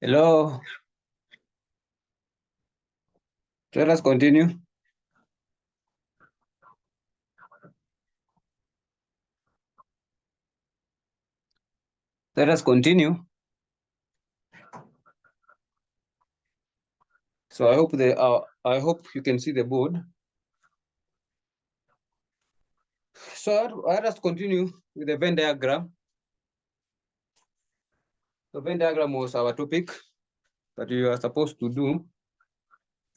Hello. Let us continue. Let us continue. So I hope you can see the board. So let us continue with the Venn diagram. The Venn diagram was our topic that you are supposed to do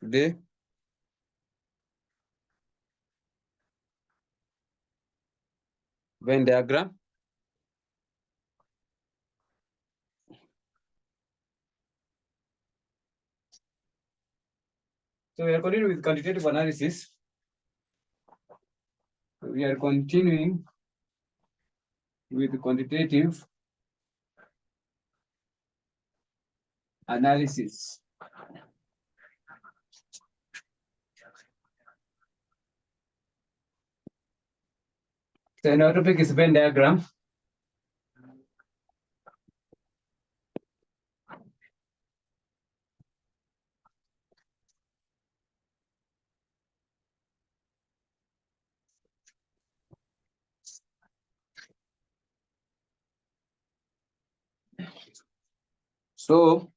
today. Venn diagram. So we are continuing with quantitative analysis. We are continuing with quantitative analysis. So our topic is Venn diagram. So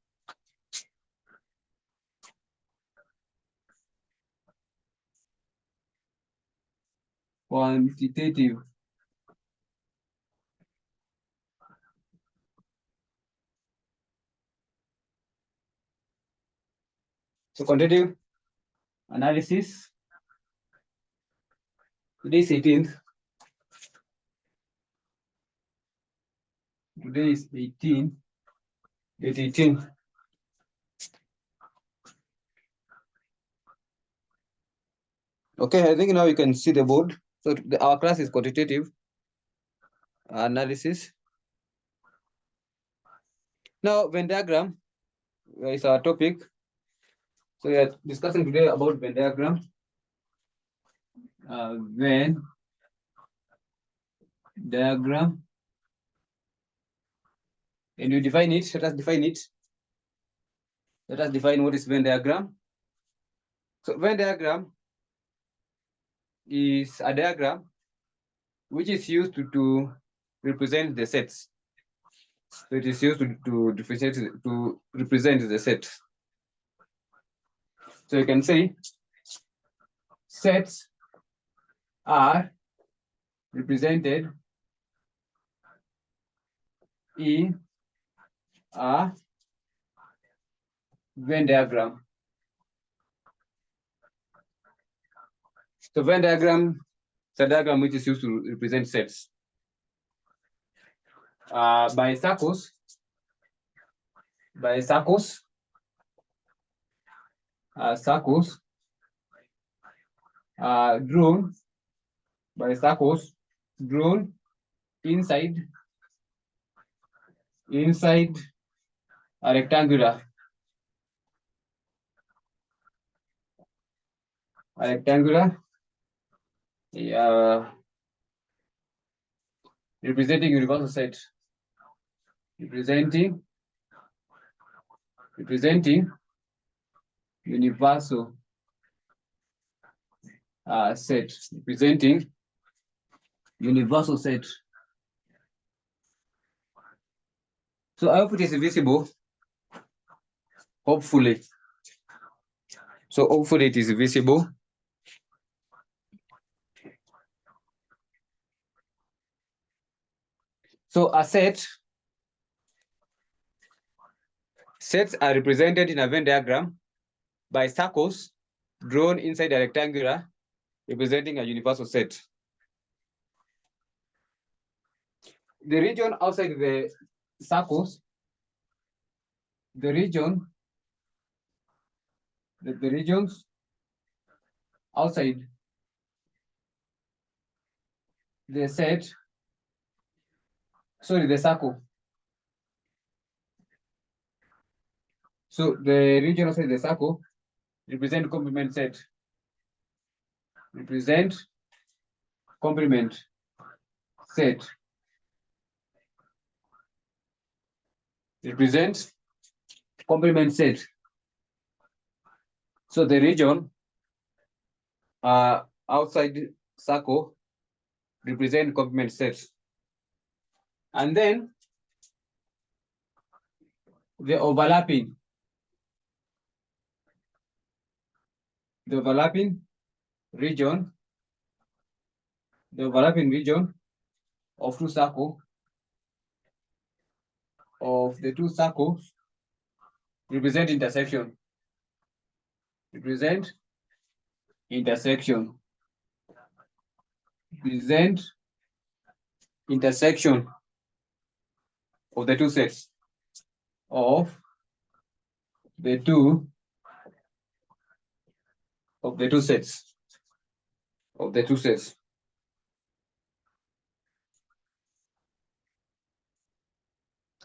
quantitative quantitative analysis. Today is 18th. Today is 18. Date 18. Okay, I think now you can see the board. So our class is quantitative analysis. Now, Venn diagram is our topic. So we are discussing today about Venn diagram. Venn diagram. And you define it. Let us define it. Let us define what is Venn diagram. So Venn diagram is a diagram which is used to represent the sets. So it is used to represent the set. So you can say sets are represented in a Venn diagram. So Venn diagram is a diagram which is used to represent sets. By circles, drawn by circles drawn inside a rectangular representing universal set, representing universal set, representing universal set. So I hope it is visible. Hopefully. So hopefully it is visible. So a sets are represented in a Venn diagram by circles drawn inside a rectangular representing a universal set. The region outside the circles, the regions outside the set, the circle. So the region outside the circle represent complement set. Represent complement set. Represent complement set. So the region outside circle represent complement set. And then the overlapping region, of the two circles represent intersection. Represent intersection of the two sets of the two sets.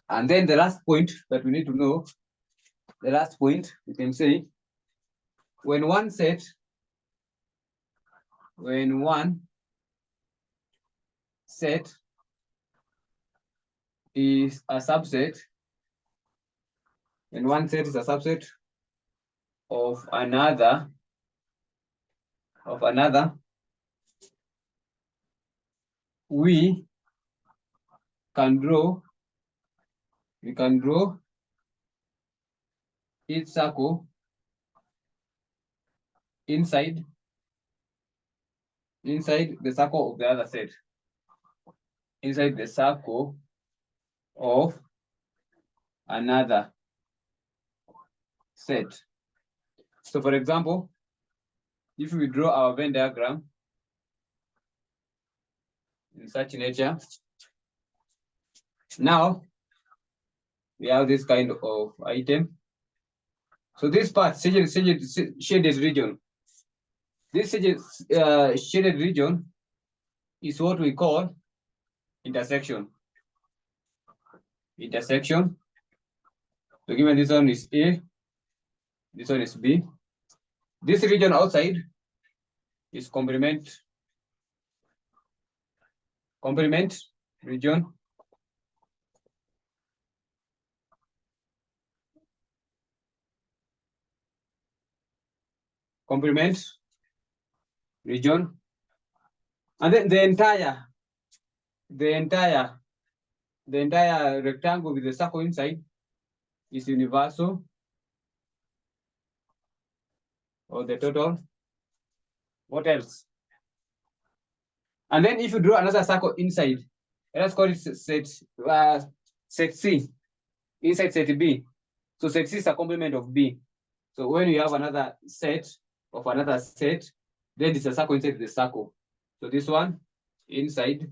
And then the last point that we need to know, we can say, when one set is a subset, of another, we can draw each circle inside the circle of the other set. Inside the circle of another set. So for example, if we draw our Venn diagram in such nature, now we have this kind of item. So this part, shaded region. This shaded region is what we call intersection. So given this one is A, this one is B. This region outside is complement region. And then the entire rectangle with the circle inside is universal, or the total. What else? And then if you draw another circle inside, let's call it set C, inside set B. So set C is a complement of B. So when you have another set of another set, then it's a circle inside the circle. So this one inside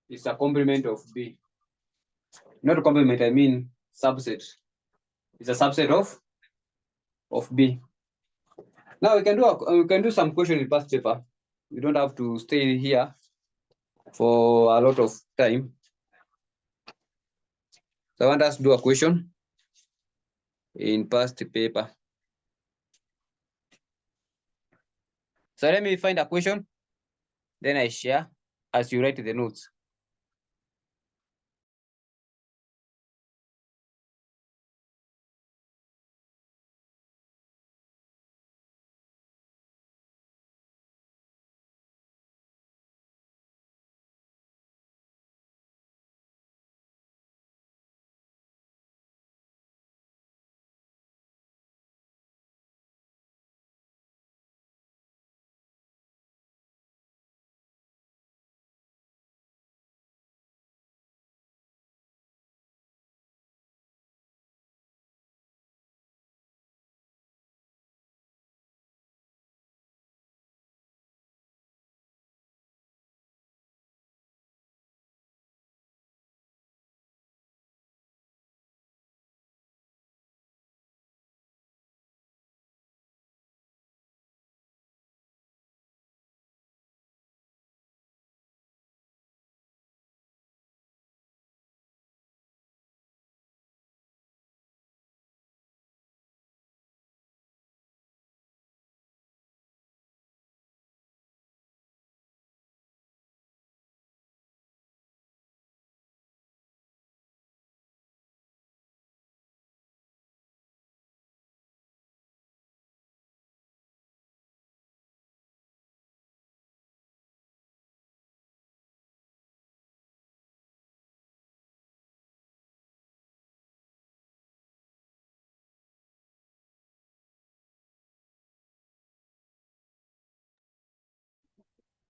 is a complement of B. Not a complement, I mean subset. It's a subset of B. Now we can do some question in past paper. You don't have to stay here for a lot of time. So I want us to do a question in past paper. So let me find a question, then I share as you write the notes.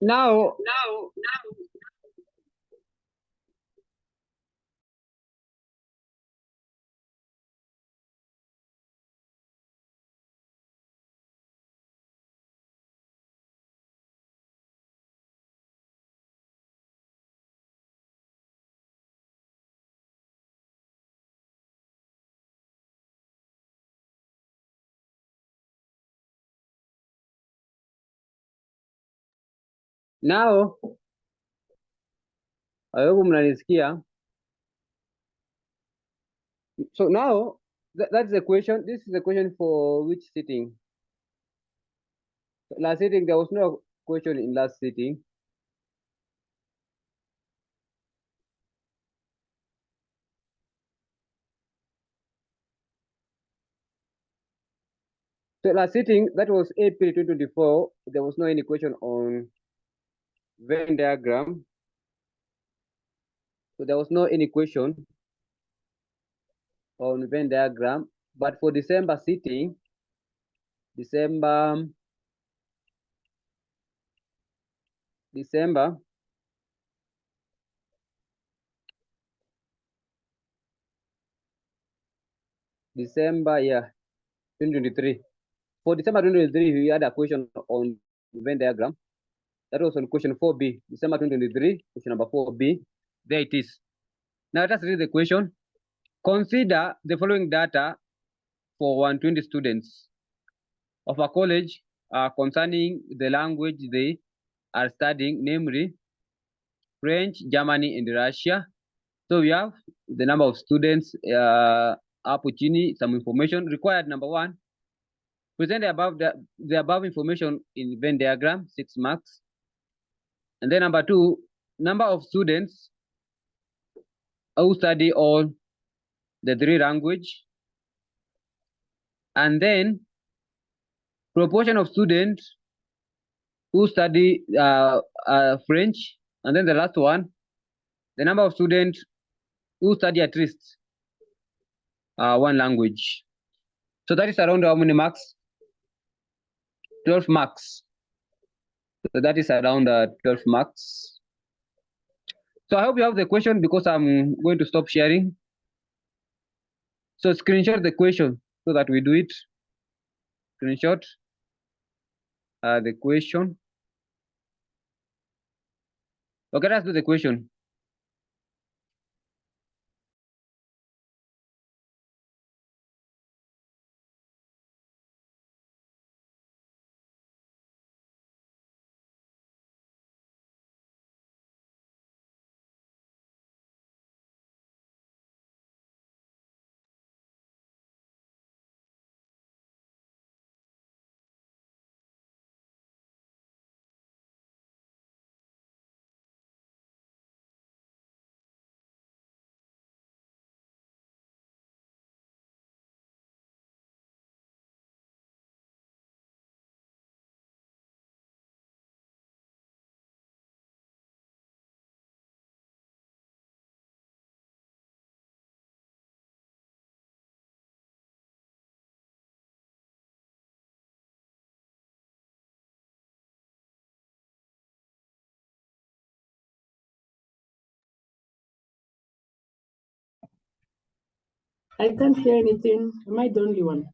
Now, now, I hope mnanisikia. So now, that's the question. This is the question for which sitting? Last sitting, there was no question in last sitting. So last sitting, that was April 2024. There was no any question on Venn diagram. So there was no any question on Venn diagram. But for December sitting, December, yeah, 2023. For December 2023, we had a question on Venn diagram. That was on question 4B, December 2023, question number 4B. There it is. Now let us read the question. Consider the following data for 120 students of a college concerning the language they are studying, namely French, Germany, and Russia. So we have the number of students, up chini, some information required. Number one, present the above information in Venn diagram, 6 marks. And then number two, number of students who study all the 3 language. And then proportion of students who study French. And then the last one, the number of students who study at least 1 language. So that is around how many marks? 12 marks. So that is around 12 marks. So I hope you have the question because I'm going to stop sharing. So screenshot the question so that we do it. Screenshot the question. Okay, let's do the question. I can't hear anything. Am I the only one?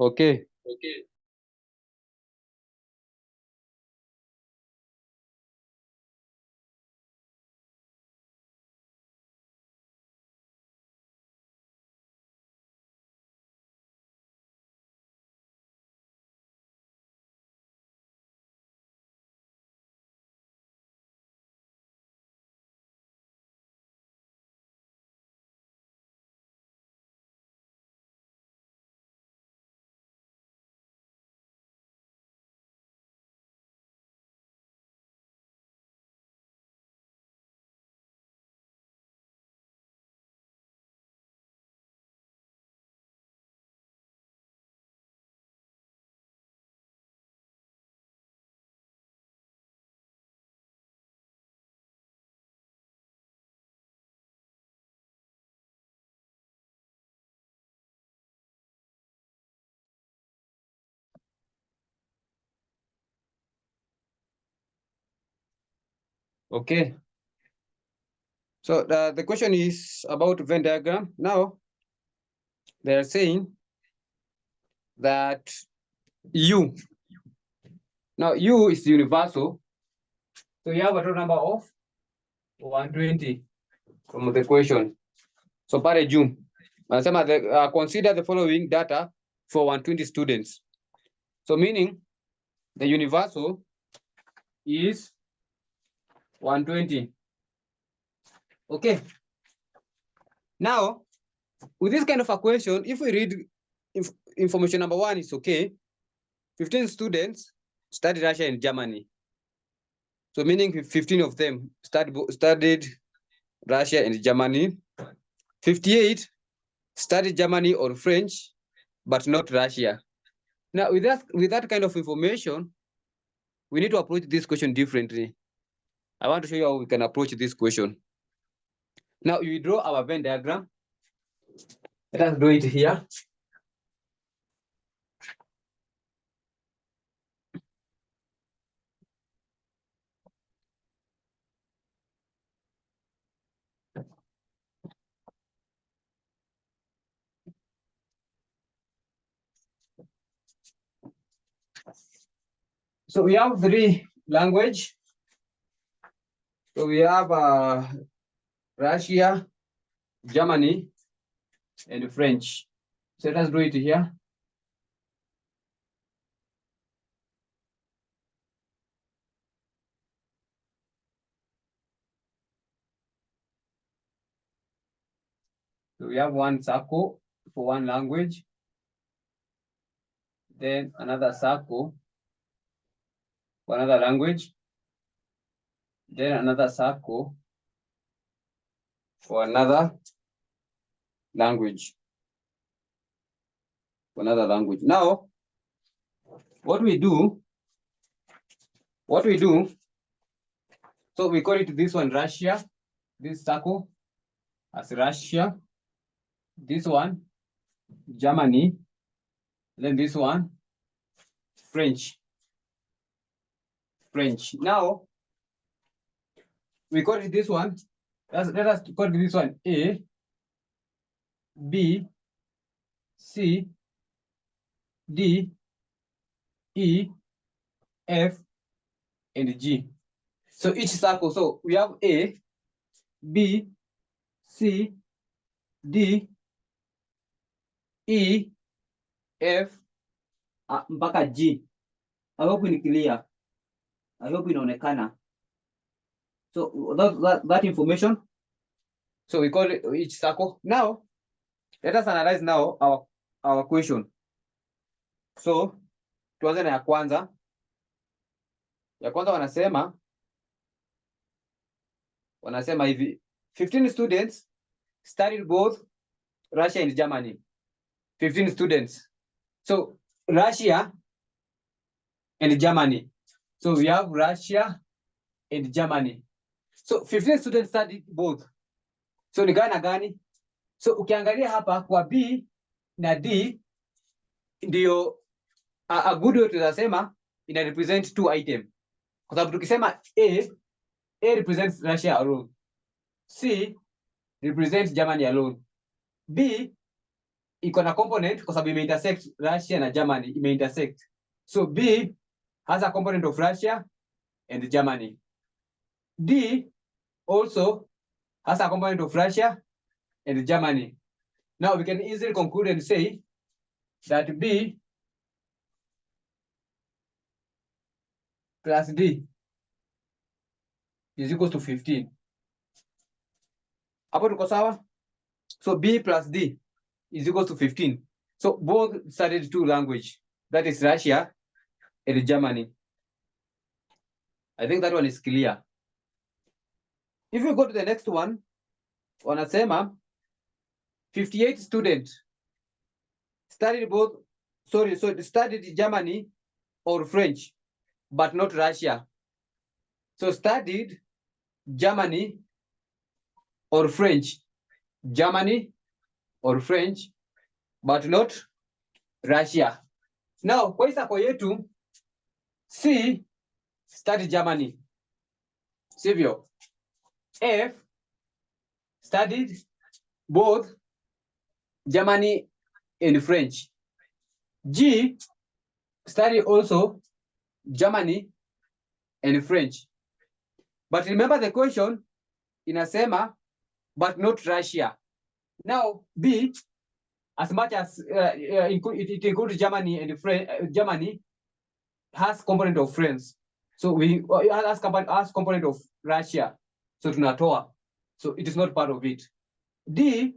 Okay. Okay. So the question is about Venn diagram. Now they're saying that U. Now U is universal. So you have a total number of 120 from the question. So pare juu. Anasema consider the following data for 120 students. So meaning the universal is 120. Okay. Now, with this kind of a question, if we read information number 1 is okay. 15 students studied Russia and Germany. So meaning 15 of them studied Russia and Germany. 58 studied Germany or French, but not Russia. Now, with that kind of information, we need to approach this question differently. I want to show you how we can approach this question. Now, you draw our Venn diagram. Let us do it here. So we have 3 language. So we have Russia, Germany, and French. So let's do it here. So we have one circle for one language, then another circle for another language, then another circle for another language. Now, what we do, so we call it this one Russia, this circle as Russia, this one Germany, then this one French. Now, we call it this one. Let us call this one A, B, C, D, E, F, and G. So each circle, so we have A, B, C, D, E, F, mpaka G. I hope ni clear. I hope inaonekana. So that information. So we call it each circle. Now, let us analyze now our question. So tuanze na ya kwanza. Ya kwanza wanasema hivi 15 students studied both Russia and Germany. 15 students. So Russia and Germany. So we have Russia and Germany. So 15 students studied both. So ni gani? So ukiangalia hapa kwa B na D ndio a good way tunasema ina represent 2 item. Kwa sababu tukisema A represents Russia alone. C represents Germany alone. B iko na component kwa sababu ime-intersect Russia na Germany, ime-intersect. So B has a component of Russia and Germany. D also has a component of Russia and Germany. Now we can easily conclude and say that B plus D is equal to 15. Hapo tuko sawa? So B plus D is equal to 15. So both studied two language, that is Russia and Germany. I think that one is clear. If you go to the next one, wanasema 58 students studied studied Germany or French, but not Russia. So studied Germany or French, Germany or French, but not Russia. Now, kwa isako yetu, C studied Germany, sivyo? F studied both Germany and French. G studied also Germany and French. But remember the question inasema, but not Russia. Now, B, as much as it includes Germany and Germany, has component of France. So we has component of Russia. So tunatoa. So it is not part of it. D,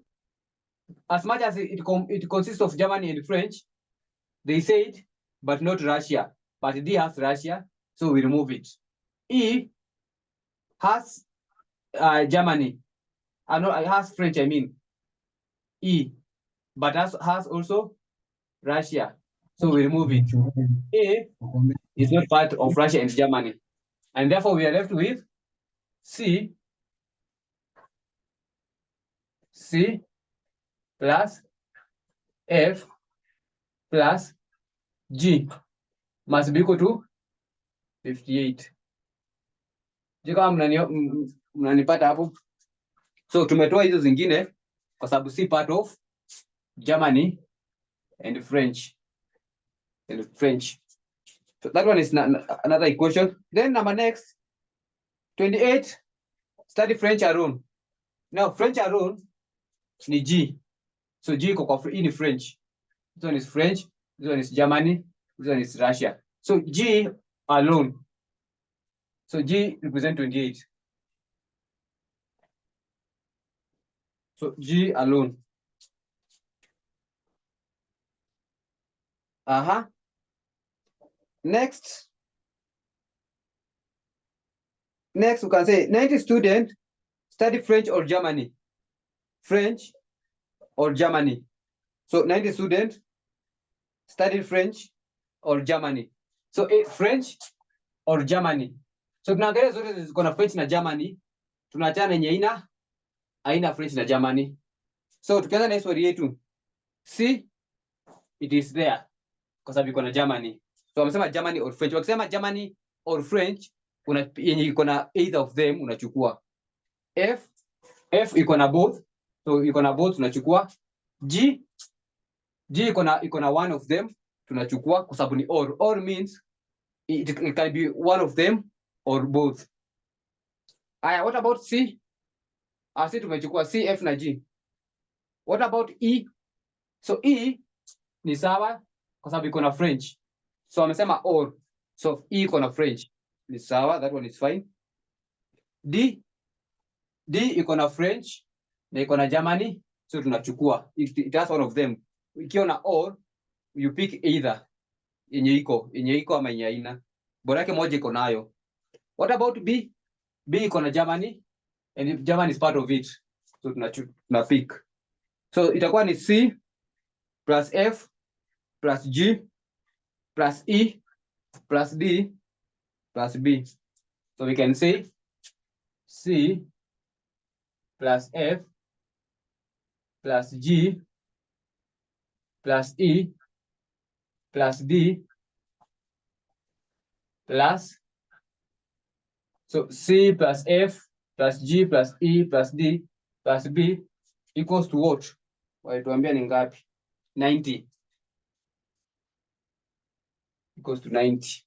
as much as it consists of Germany and French, they said, but not Russia. But D has Russia, so we remove it. E has Germany. No, it has French, I mean. E, but has also Russia, so we remove it. A is not part of Russia and Germany, and therefore we are left with C plus F plus G must be equal to 58. Je, kama mnanipata hapo? So tumetoa hizo zingine kwa sababu si part of Germany and French. So that one is another equation. Then number next, 28, study French alone. Now French alone ni G. So G iko kwa ni French. This one is French, this one is Germany, this one is Russia. So G alone. So G represents 28. So G alone. Next we can say 90 students study French or Germany. French or Germany. So 90 students studied French or Germany. So French or Germany. So tunaangalia zote ziko na French na Germany. Tunaachana yenye haina French na Germany. So tukianza na history yetu, C it is there kwa sababu iko na Germany. So wamesema Germany or French. Wakisema Germany or French, yenye iko na either of them unachukua. F iko na both. So iko na both tunachukua. G iko na one of them tunachukua kwa sababu ni or. Or means it can be one of them or both. Aya, what about C? C tumechukua C, F na G. What about E? So E ni sawa kwa sababu iko na French. So wamesema or. So E iko na French. Ni sawa, that one is fine. D iko na French na iko na Germany, so tunachukua. It has one of them. Ikiwa na or, you pick either. Yenye iko ama yenye haina. Bora yake moja iko nayo. What about B? B iko na Germany and Germany is part of it. So tuna pick. So itakuwa ni C plus F plus G plus E plus D plus B. So we can say C plus F plus G plus E plus D plus, so C plus F plus G plus E plus D plus B equals to what? Walituambia ni ngapi? 90 equals to 90.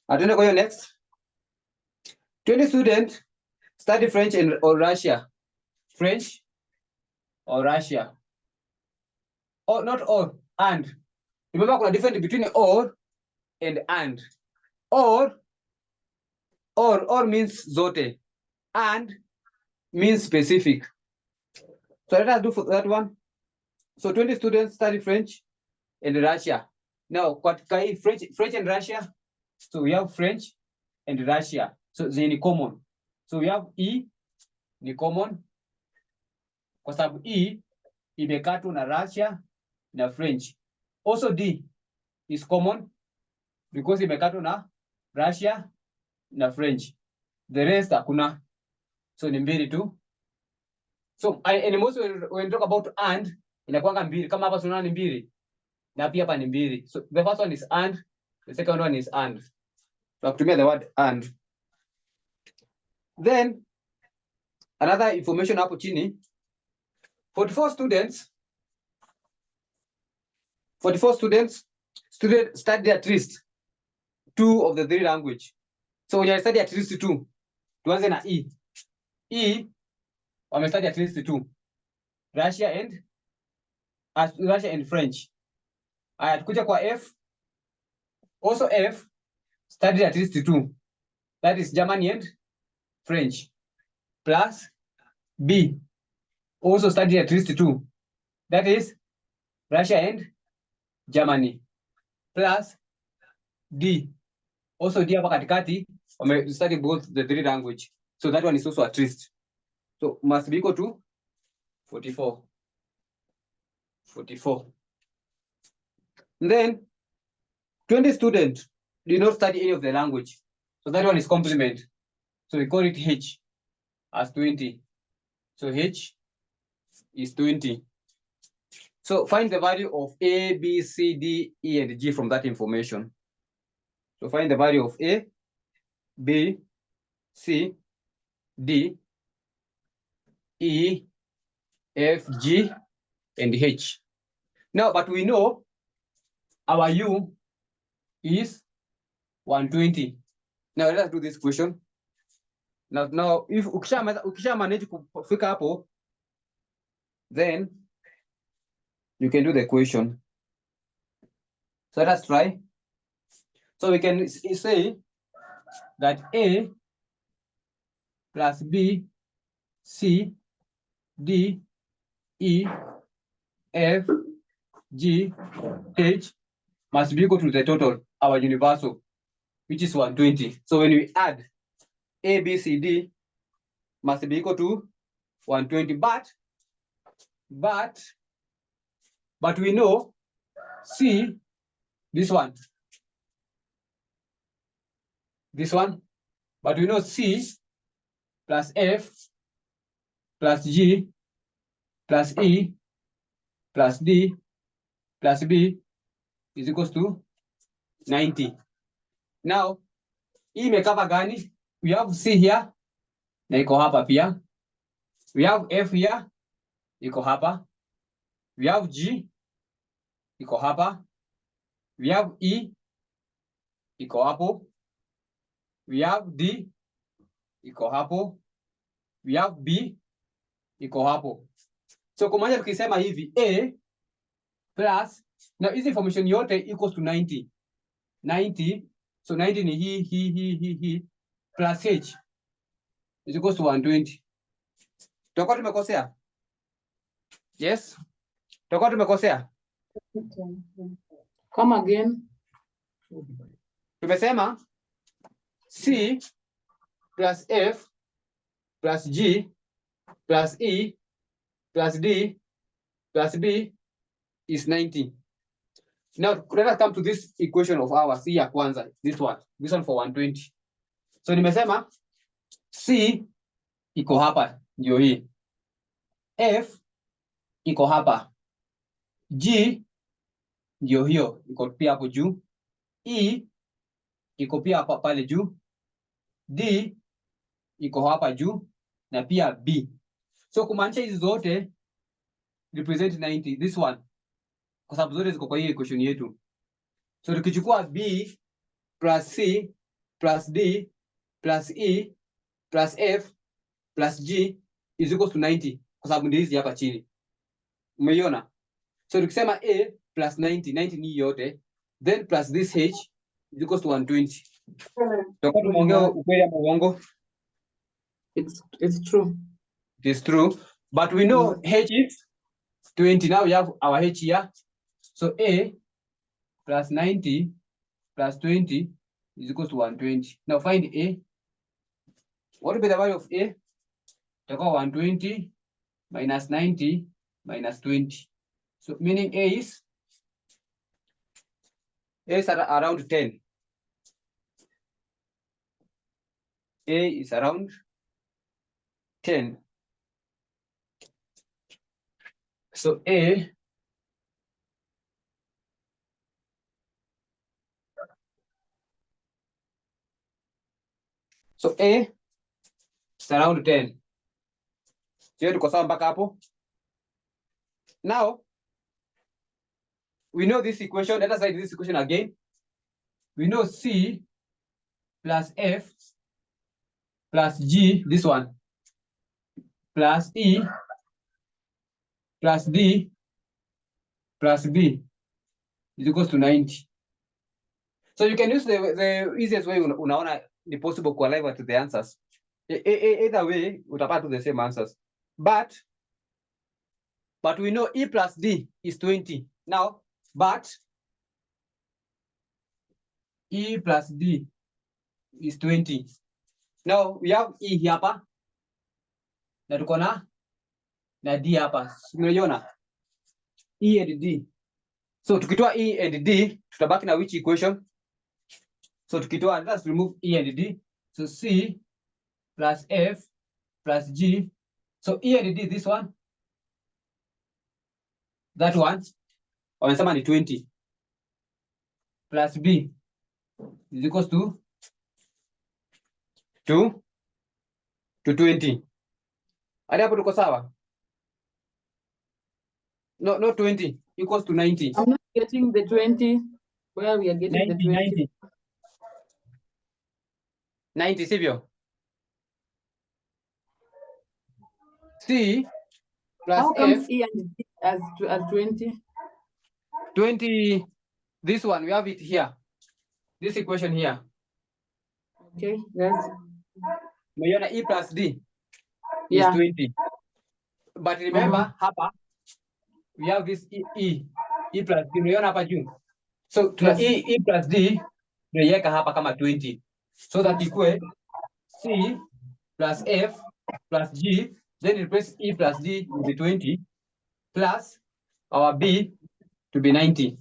Atende kwa hiyo next. 20 students study French or Russia. French or Russia. Or not or, and. Remember kuna difference between or and. Or means zote. And means specific. So let us do for that one. So 20 students study French and Russia. Now, what French and Russia? So we have French and Russia. So they are common. So we have E ni common. Kwa sababu E imekatwa na Russia na French. Also D is common because imekatwa na Russia na French. The rest hakuna. So ni mbili tu. So and most when talk about and inakuanga mbili kama hapa tunaona ni mbili na pia hapa ni mbili. So the first one is and, the second one is and. So kutumia the word and. Then another information hapo chini, 44 students studied at least 2 of the 3 language. So when you study at least 2, tuanze na E wamestudy at least 2. Russia and French. Aya tukuja kwa F. Also F studied at least 2. That is Germany and French. Plus B also studied at least 2. That is Russia and Germany. Plus D. Also D hapa katikati study both the 3 language. So that one is also at least. So must be equal to 44. And then 20 students did not study any of the language. So that one is complement. So we call it H as 20. So H is 20. So find the value of A, B, C, D, E, and G from that information. So find the value of A, B, C, D, E, F, G, and H. Now, but we know our U is 120. Now, let us do this question. Now if ukisha manage kufika hapo, then you can do the question. So let us try. So we can say that A plus B, C, D, E, F, G, H must be equal to the total, our universal, which is 120. So when we add A, B, C, D must be equal to 120. But we know C, this one, but we know C plus F plus G plus E plus D plus B is equals to 90. Now, hii imekava gani? We have C here, na iko hapa pia. We have F here, iko hapa. We have G, iko hapa. We have E, iko hapo. We have D, iko hapo. We have B, iko hapo. So kumaanisha tukisema hivi A plus, now hizi information yote equals to 90. 90, so 90 ni hii plus H is equals to 120. Tutakuwa tumekosea? Yes? Tutakuwa tumekosea? Come again. Tumesema C plus F plus G plus E plus D plus B is 90. Now let us come to this equation of ours. C ya kwanza, this one for 120. So nimesema C iko hapa, ndio hii. F iko hapa. G ndio hiyo, iko pia hapo juu. E iko pia hapa pale juu. D iko hapa juu na pia B. So kumaanisha hizi zote represent 90. This one kwa sababu zote ziko kwa hii equation yetu. So tukichukua B plus C plus D plus E plus F plus G is equals to 90 kwa sababu ndio hizi hapa chini. Umeiona? So tukisema A plus 90 ni yote, then plus this H is equals to 120. Tutakuwa tumeongea ukweli ama uongo? It's true. It is true, but we know H is 20. Now we have our H here. So A plus 90 plus 20 is equals to 120. Now find A. What will be the value of A? Tutakuwa 120 minus 90 minus 20. So meaning A is around 10. A is around 10. So A is around 10. So tuko sawa mpaka hapo. Now we know this equation. Let us write this equation again. We know C plus F plus G, this one, plus E plus D plus B is equals to 90. So you can use the easiest way unaona ni possible to arrive at the answers. Either way, utapata the same answers. But we know E plus D is 20. Now, but E plus D is 20. Now, we have E hapa. Na tuko na D hapa. Unaiona? E and D. So, tukitoa E and D, tutabaki na which equation? So, tukitoa, let's remove E and D. So, C plus F plus G. So, E and D, this one. That one. Wamesema ni 20. Plus B is equals to 20. Hadi hapo tuko sawa? No, 20 equals to 90. I'm not getting the 20. Where we are getting 90, the 20? 90, sivyo? C plus How comes F. E and D as 20? 20, this one, we have it here. This equation here. Okay, yes. Umeiona E plus D is Yeah. 20. But remember, hapa, we have this E plus D. Umeiona hapa juu. So, tuna Yes. E plus D, tunaiweka hapa kama 20. So that equate C plus F plus G, then replace E plus D with the 20, plus our B to be 90.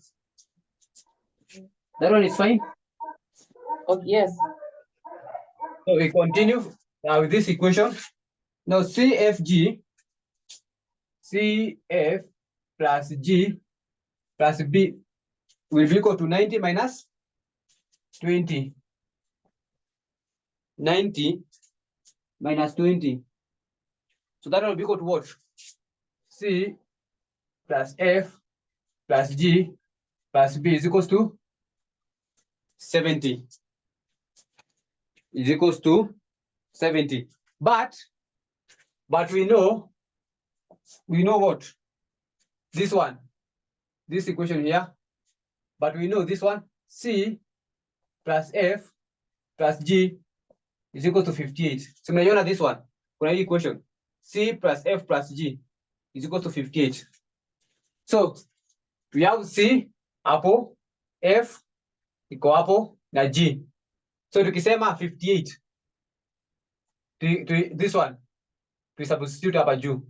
That one is fine? Oh, yes. So we continue with this equation. Now CF plus G plus B will be equal to 90 minus 20. 90 minus 20. So that will be equal to what? C plus F plus G plus B is equals to 70. Is equals to 70. But we know what? This one, this equation here. But we know this one, C plus F plus G is equal to 58. So unaiona this one, kuna hii equation, C plus F plus G is equal to 58. So we have C hapo, F iko hapo na G. So tukisema 58, this one, we substitute hapa juu,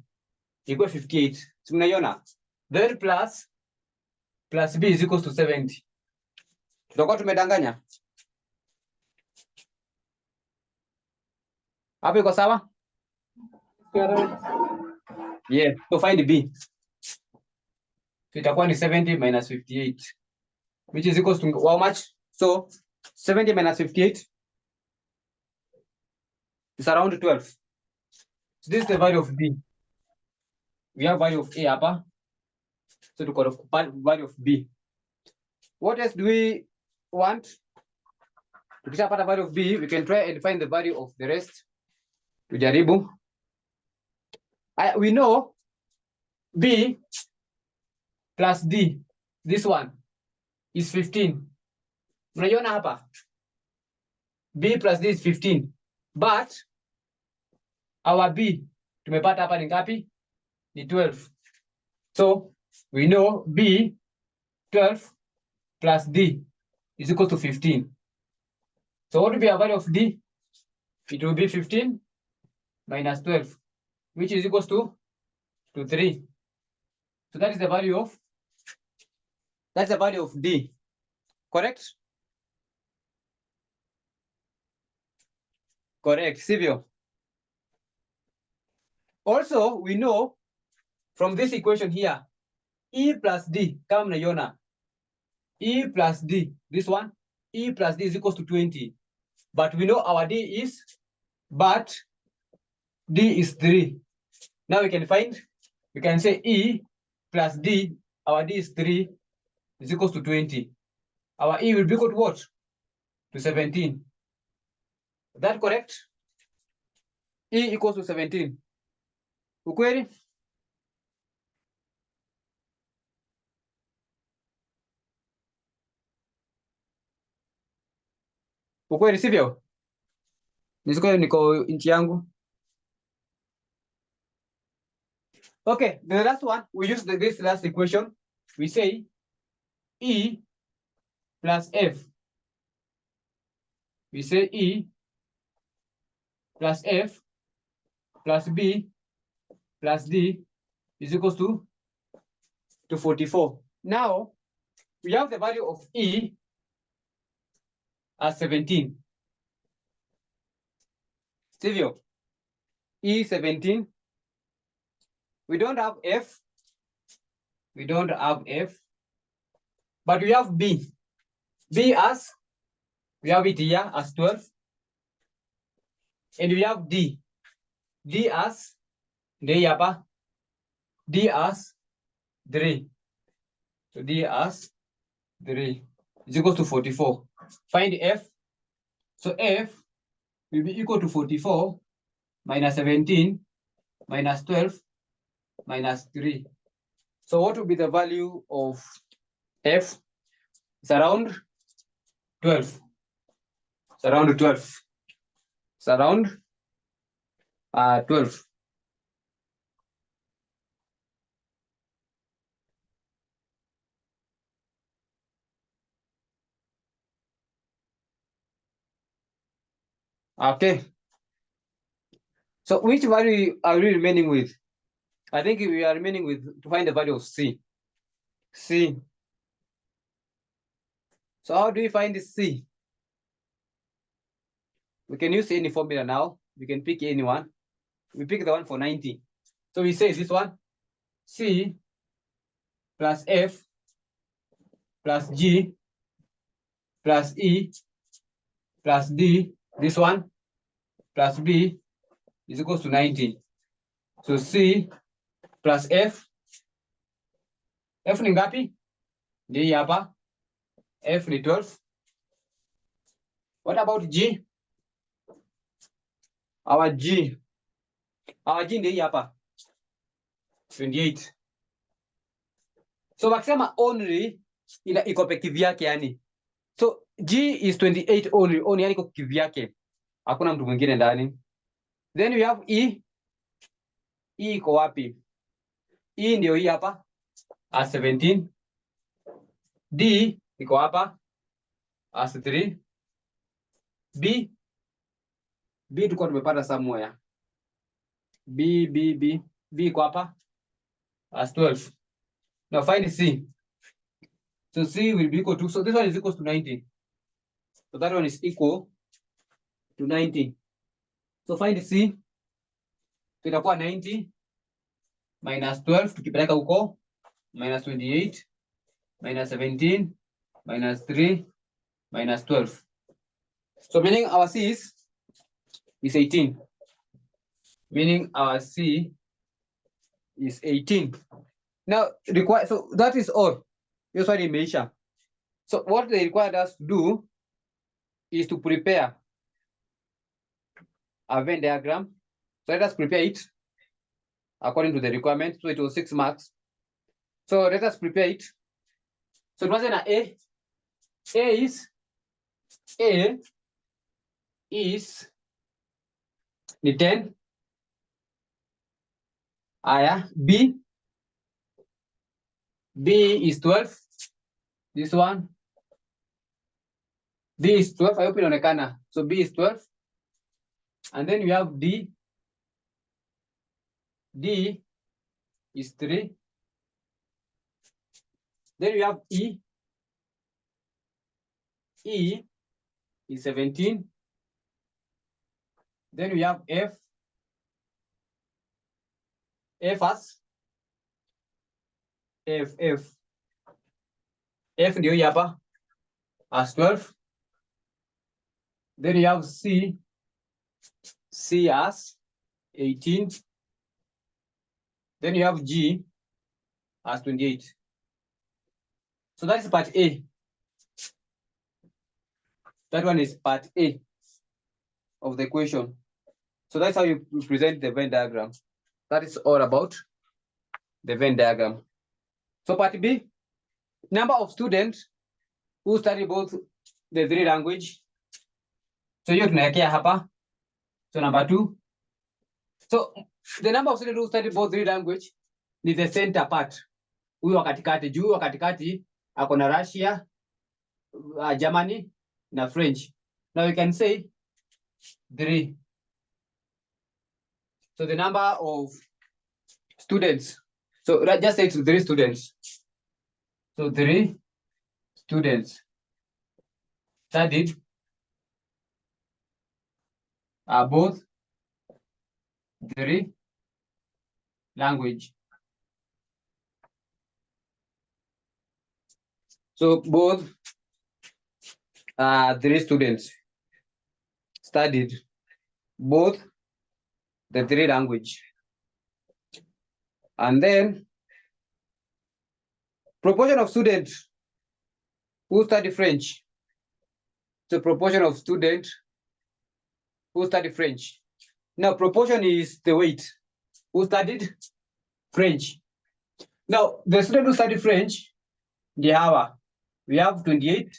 iko 58. So unaiona, then plus B is equals to 70. Tutakuwa tumedanganya? Hapo iko sawa? Correct. Yes, so find B. So itakuwa ni 70 minus 58, which is equals to how much? So 70 minus 58 is around 12. So this is the value of B. We have value of A hapa. So to call value of B. What else do we want? Tukishapata value of B, we can try and find the value of the rest. Tujaribu. We know B plus D, this one, is 15. Mnaiona hapa? B plus D is 15. But our B, tumepata hapa ni ngapi? Ni 12. So we know B 12 plus D is equal to 15. So what will be our value of D? It will be 15 minus 12, which is equals to 3. So that is the value of D. Correct? Correct, sivyo? Also, we know from this equation here, E plus D, kama mnaiona, E plus D, this one, E plus D is equals to 20. But we know our D is 3. Now we can say E plus D, our D is 3, is equals to 20. Our E will be equal to what? To 17. Is that correct? E equals to 17. Ukweli? Ukweli sivyo? Niko nchi yangu. Okay, the last one, we use this last equation. We say E plus F. We say E plus F plus B plus D is equals to 44. Now, we have the value of E as 17. Sivyo? E 17. We don't have F. We don't have F. But we have B. B as, we have it here as 12. And we have D. D as, D as 3. So D as 3 is equal to 44. Find F. So F will be equal to 44 minus 17 minus 12 minus 3. So what will be the value of F? It's around 12. It's around 12. It's around 12. Okay. So which value are we remaining with? I think we are remaining with to find the value of C. C. So how do we find the C? We can use any formula now. We can pick anyone. We pick the one for 90. So we say this one, C plus F plus G plus E plus D, this one, plus B is equals to 90. So C plus F. F ni ngapi? Ndio hapa. F ni 12. What about G? Our G ndio hapa. 28. So wakisema only iko kivyake yani. So G is 28 only yani iko kivyake. Hakuna mtu mwingine ndani. Then we have E. E iko wapi? E ndio hii hapa as 17. D iko hapa as 3. B tulikuwa tumepata somewhere. B iko hapa as 12. Now find C. So C will be equal to, so this one is equal to 90. So that one is equal to 90. So find C. So itakuwa 90 minus 12 tukipeleka huko minus 28 minus 17 minus 3 minus 12. So meaning our C is 18. Meaning our C is 18. Now require, so that is all. That's what imeisha. So what they required us to do is to prepare a Venn diagram. So let us prepare it according to the requirement. So it was 6 marks. So let us prepare it. So it wasn't A. A is the 10. Aya, B is 12. This one. B is 12. I hope inaonekana. So B is 12. And then we have D. D is 3. Then we have E. E is 17. Then we have F. F as F ndio hii hapa as 12. Then you have C as 18. Then you have G as 28. So that is part A. That one is part A of the equation. So that's how you present the Venn diagram. That is all about the Venn diagram. So part B, number of students who study both the 3 language. So hiyo tunawekea hapa. So number 2. So the number of students who study both 3 language ni the center part. Huyo wa katikati, juu wa katikati ako na Russia, Germany na French. Now you can say 3. So the number of students. So just say 3 students. So 3 students studied both 3 language. So both 3 students studied both the 3 language. And then proportion of students who study French. So proportion of students who study French. Now proportion is the weight who studied French. Now the student who study French, the hour, we have 28,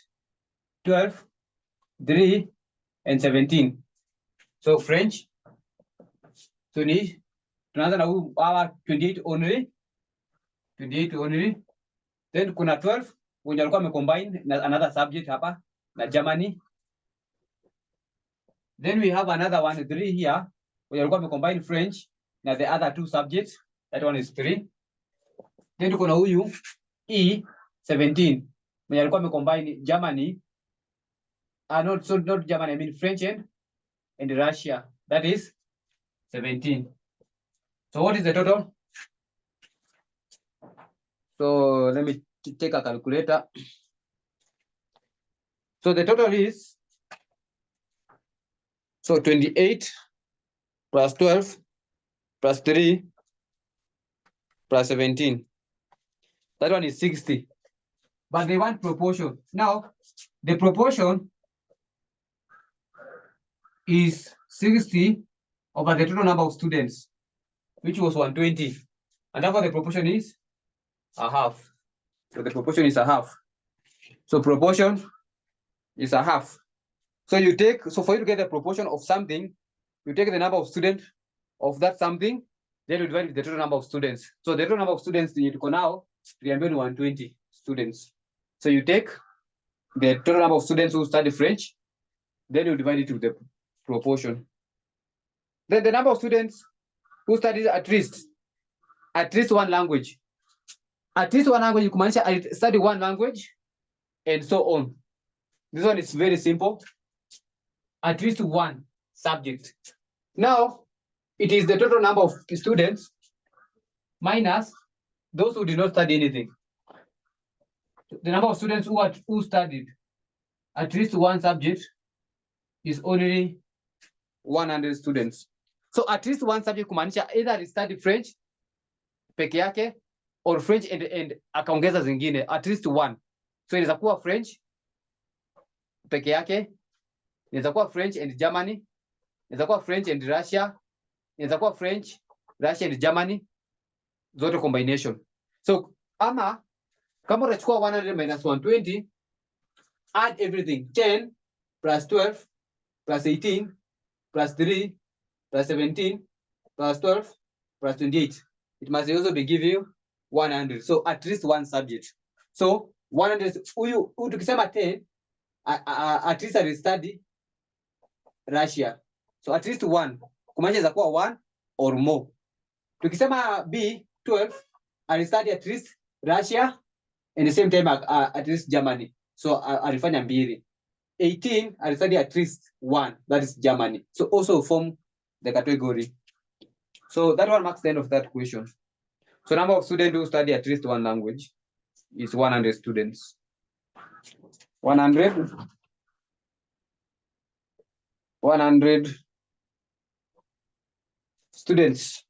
12, 3, and 17. So French, so ni tunaanza na huu hour 28 only. 28 only. Then kuna 12 wenye alikuwa amecombine na another subject hapa na Germany. Then we have another one 3 here wenye alikuwa amecombine French na the other 2 subjects. That one is 3. Then kuna huyu E 17 mwenye alikuwa amecombine Germany, not Germany, I mean French and Russia. That is 17. So what is the total? So let me take a calculator. So the total is 28 plus 12 plus 3 plus 17. That one is 60. But they want proportion. Now, the proportion is 60 over the total number of students, which was 120. And therefore the proportion is a half. So the proportion is a half. So proportion is a half. So you take, so for you to get the proportion of something, you take the number of students of that something, then you divide with the total number of students. So the total number of students you go now, 320 students. So you take the total number of students who study French, then you divide it with the proportion. Then the number of students who study at least one language. At least one language, you kumaanisha I study one language and so on. This one is very simple. At least one subject. Now, it is the total number of students minus those who did not study anything. The number of students who studied at least one subject is only 100 students. So at least one subject kumaanisha either they study French peke yake or French and akaongeza zingine at least one. So inaweza kuwa French peke yake, inaweza kuwa French and Germany, inaweza kuwa French and Russia, inaweza kuwa French, Russia and Germany, zote combination. So ama kama utachukua 100 minus 120, add everything, 10 plus 12 plus 18 plus 3 plus 17 plus 12 plus 28. It must also be give you 100. So at least one subject. So 100, huyu tukisema 10, at least I study Russia. So at least one. Kumaanisha za kuwa one or more. Tukisema B 12, I study at least Russia and the same time at least Germany. So alifanya mbili. 18, I study at least one, that is Germany. So also form the category. So that one marks the end of that question. So number of students who study at least one language is 100 students. 100 students.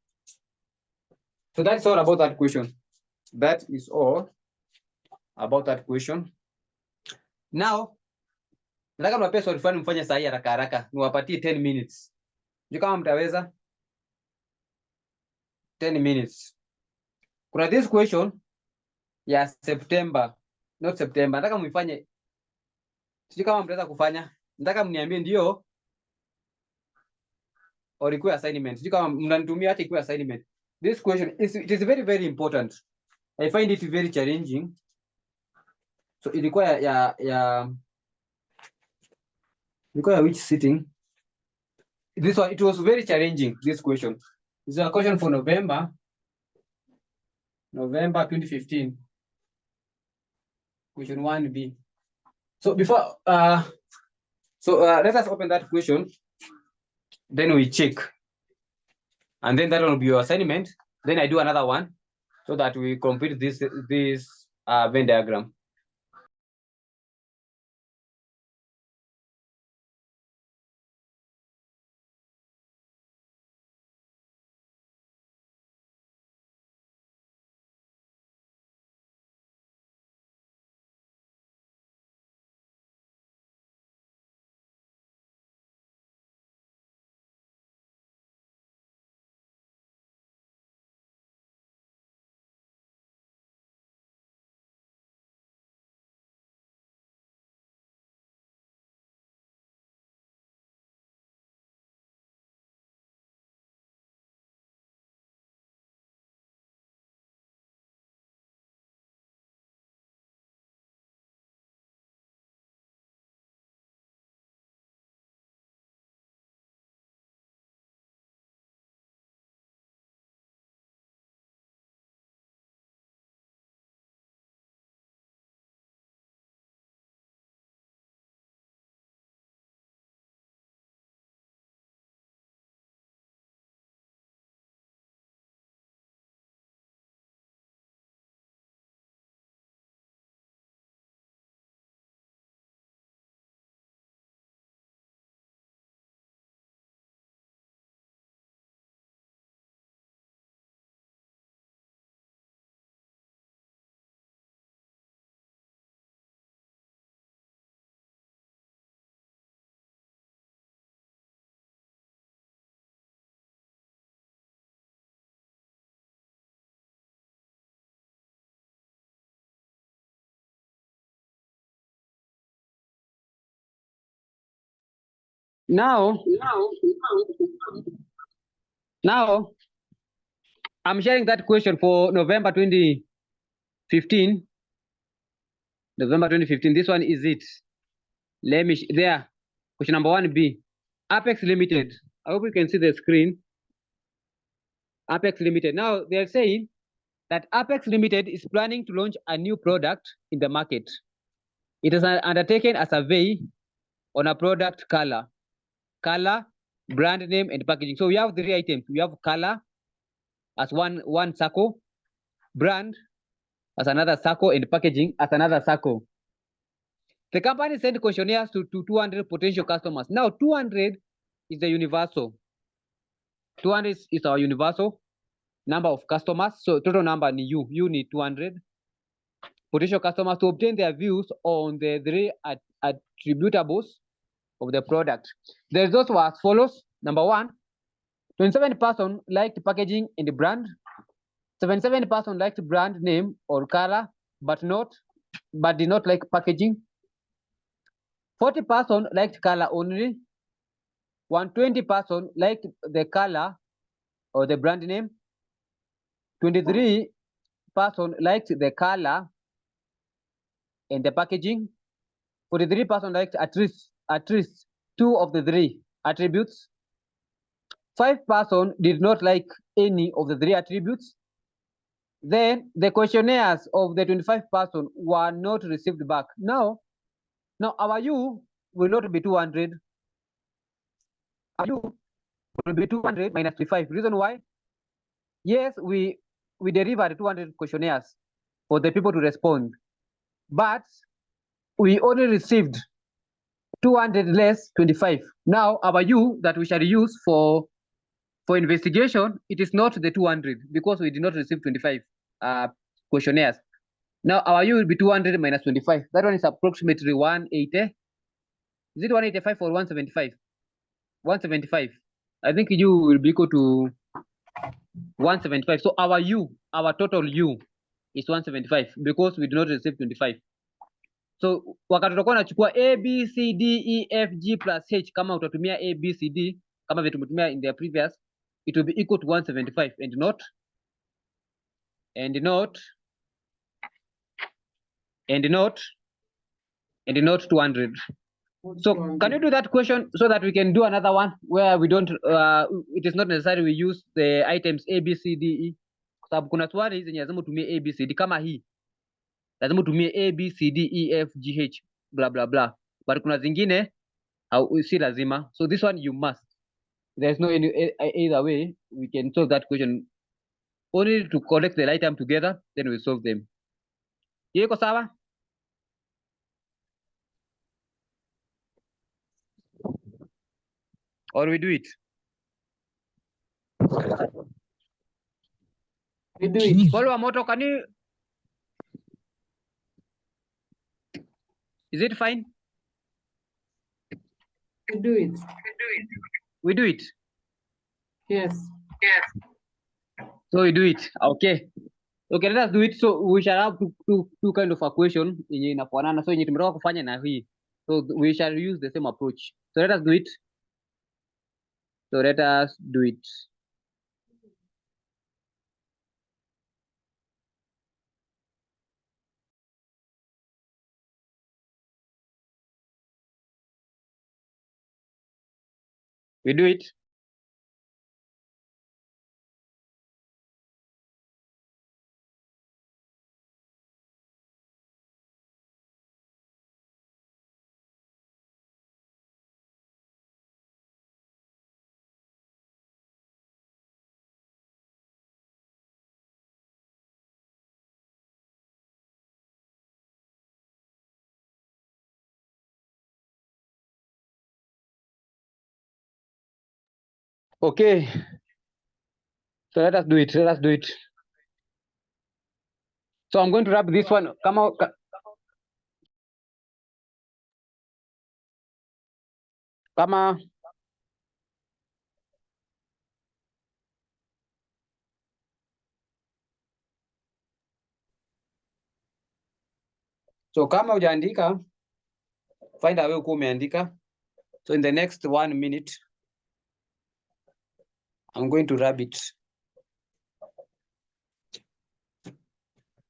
So that's all about that question. That is all about that question. Now, nataka mwape swali fulani mfanye sahi haraka haraka. Niwapatie 10 minutes. Ndio kama mtaweza 10 minutes. Kuna this question ya September, not September. Nataka mfanye. Sijui kama mtaweza kufanya. Nataka mniambie ndio or ikuwe assignment. Sijui kama mnanitumia hata ikuwe assignment. This question it is very very important. I find it very challenging. So ilikuwa ya which sitting? This one, it was very challenging, this question. This is a question for November 2015. Question 1B. So before let us open that question, then we check. And then that will be your assignment. Then I do another one so that we complete this Venn diagram. Now, I'm sharing that question for November 2015. November 2015. This one is it. Let me there. Question number 1B. Apex Limited. I hope you can see the screen. Apex Limited. Now they're saying that Apex Limited is planning to launch a new product in the market. It has undertaken a survey on a product color, brand name, and packaging. So we have 3 items. We have color as one circle, brand as another circle, and packaging as another circle. The company sent questionnaires to 200 potential customers. Now 200 is the universal. 200 is our universal. number of customers. So total number ni you need 200. Potential customers to obtain their views on the three attributables of the product. The results were as follows. Number one, 27% liked packaging and the brand. 77% liked brand name or color, but did not like packaging. 40% liked color only. 120% liked the color or the brand name. 23% liked the color and the packaging. 43% liked at least two of the three attributes. 5% did not like any of the three attributes. Then the questionnaires of the 25% were not received back. Now our U will not be 200. Our U will be 200 minus 25. Reason why? Yes, we delivered 200 questionnaires for the people to respond, but we only received 200 less 25. Now our U that we shall use for investigation, it is not the 200 because we did not receive 25 questionnaires. Now our U will be 200 minus 25. That one is approximately 180. Is it 185 or 175? 175. I think U will be equal to 175. So our total U is 175 because we do not receive 25. So wakati tutakuwa nachukua A, B, C, D, E, F, G plus H, kama utatumia A, B, C, D, kama vile tumetumia in the previous, it will be equal to 175 and not 200. So can you do that question so that we can do another one where we don't it is not necessary we use the items A, B, C, D, E, kwa sababu kuna swali zenye lazima utumie A, B, C, D. Kama hii lazima utumie A, B, C, D, E, F, G, H blah blah blah, but kuna zingine si lazima. So this one you must. There's no either way we can solve that question. Only to collect the item together, then we solve them. Hiyo iko sawa? Or we do it? We do it. Follow a moto, can you? Is it fine? We do it. We do it? Yes. So we do it. Okay. Okay, let us do it. So we shall have two kind of equation yenye inafanana. So yenye tumetoka kufanya na hii. So we shall use the same approach. So let us do it. We do it. Okay. So let us do it. So I'm going to wrap this one. Come out. Kama so kama hujaandika, find a way uko umeandika. So in the next 1 minute, I'm going to wrap it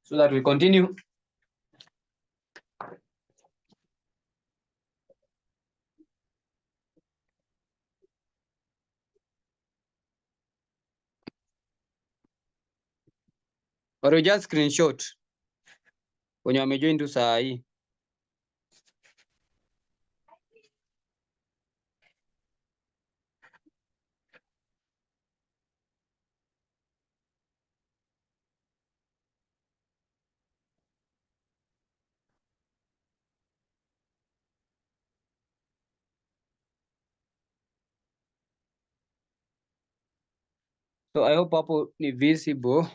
so that we continue. Or we just screenshot wenye wamejoin tu saa hii. So I hope hapo ni visible.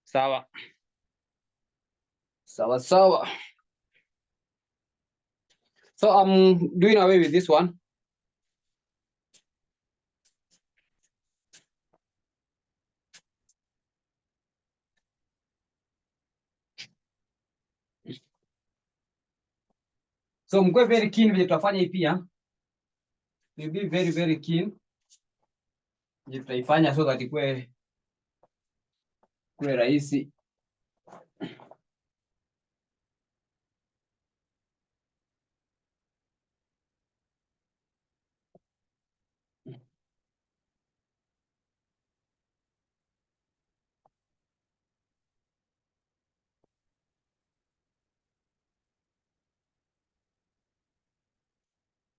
Sawa. Sawa sawa. So I'm doing away with this one. So mkwe very keen vile tutafanya hii pia. We'll be very very keen. Je, tutaifanya so that ikue rahisi.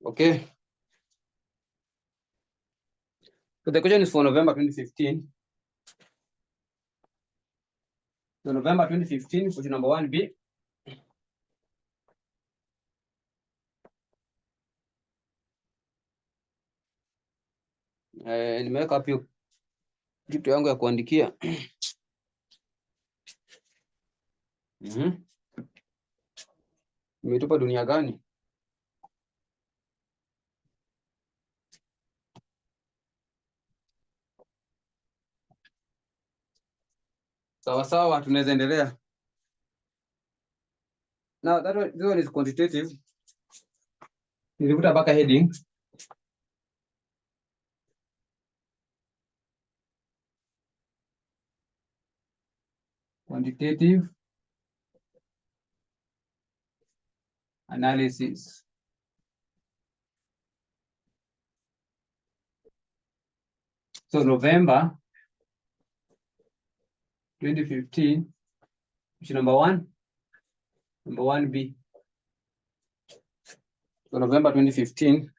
Okay. So the question is for November 2015. So November 2015, question number 1B. Nimeweka hapo kitu yangu ya kuandikia. Nimetupa dunia gani? Sawa sawa, tunaweza endelea. Now this one is quantitative. Nilivuta mpaka heading. Quantitative analysis. So November 2015, question number 1, number 1B. So November 2015,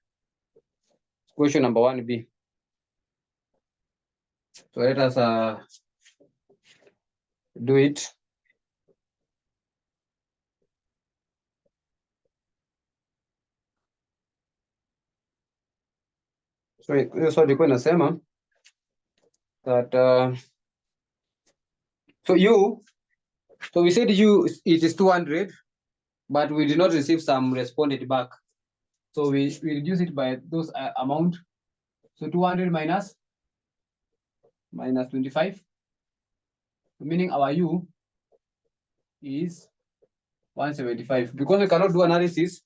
question number 1B. So let us do it. So ilikuwa inasema that so we said it is 200, but we did not receive some responded back. So we reduce it by those amount. So 200 minus 25, meaning our U is 175, because we cannot do analysis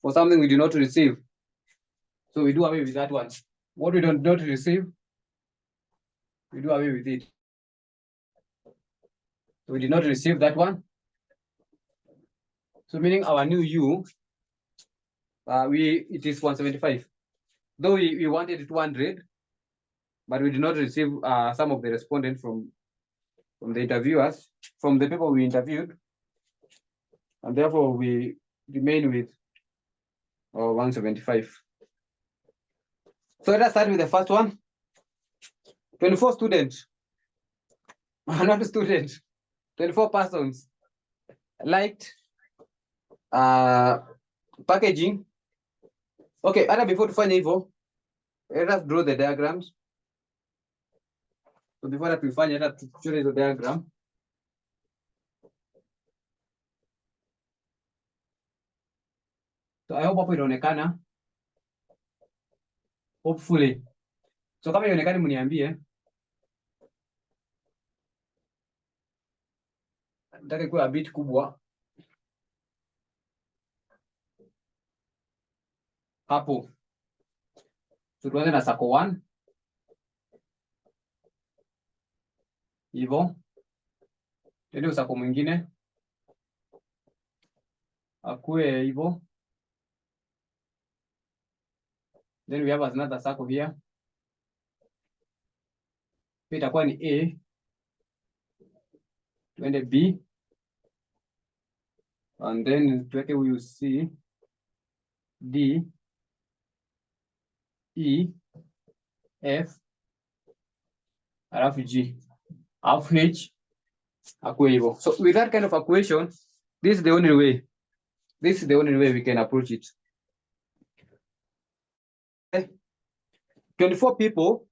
for something we do not receive. So we do away with that one. What we don't not receive, we do away with it. So we did not receive that one. So meaning our new U, it is 175. Though we wanted 200, but we did not receive some of the respondents from the interviewers, from the people we interviewed, and therefore we remain with 175. So let us start with the first one. 24 students, not students, 24 persons liked packaging. Okay, hata before tufanye hivyo, let us draw the diagrams. So before that tufanye, hata tuchore hizo diagram. So I hope hapo inaonekana. Hopefully. So kama ionekani mniambie. Nataka kuwa a bit kubwa. Hapo. So tuanze na sako 1. Hivyo. Tende usako mwingine. Akue hivyo. Then we have another circle here. Itakuwa ni A. Tuende B. And then tuweke huyu C, D, E, F, alafu G, alafu H akuwe hivyo. So with that kind of equation, this is the only way. This is the only way we can approach it. 24 people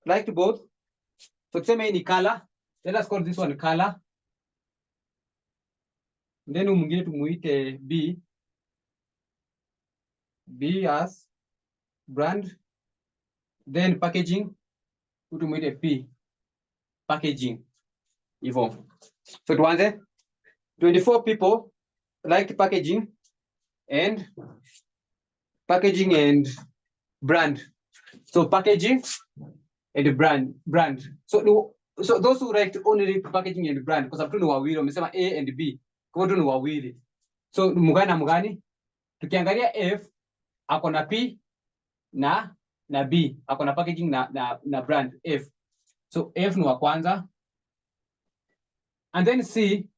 liked both. So tuseme hii ni color. Let us call this one color. Then mwingine tumuite B. B as brand. Then packaging. Tumuite P. Packaging. Hivyo. So tuanze. 24 people liked packaging and brand. So packaging and brand. So those who write only packaging and brand, kwa sababu ni wawili, wamesema A and B. Kwa hiyo ni wawili. So mgani na mgani? Tukiangalia F ako na P na B, ako na packaging na brand F. So F ni wa kwanza. And then C,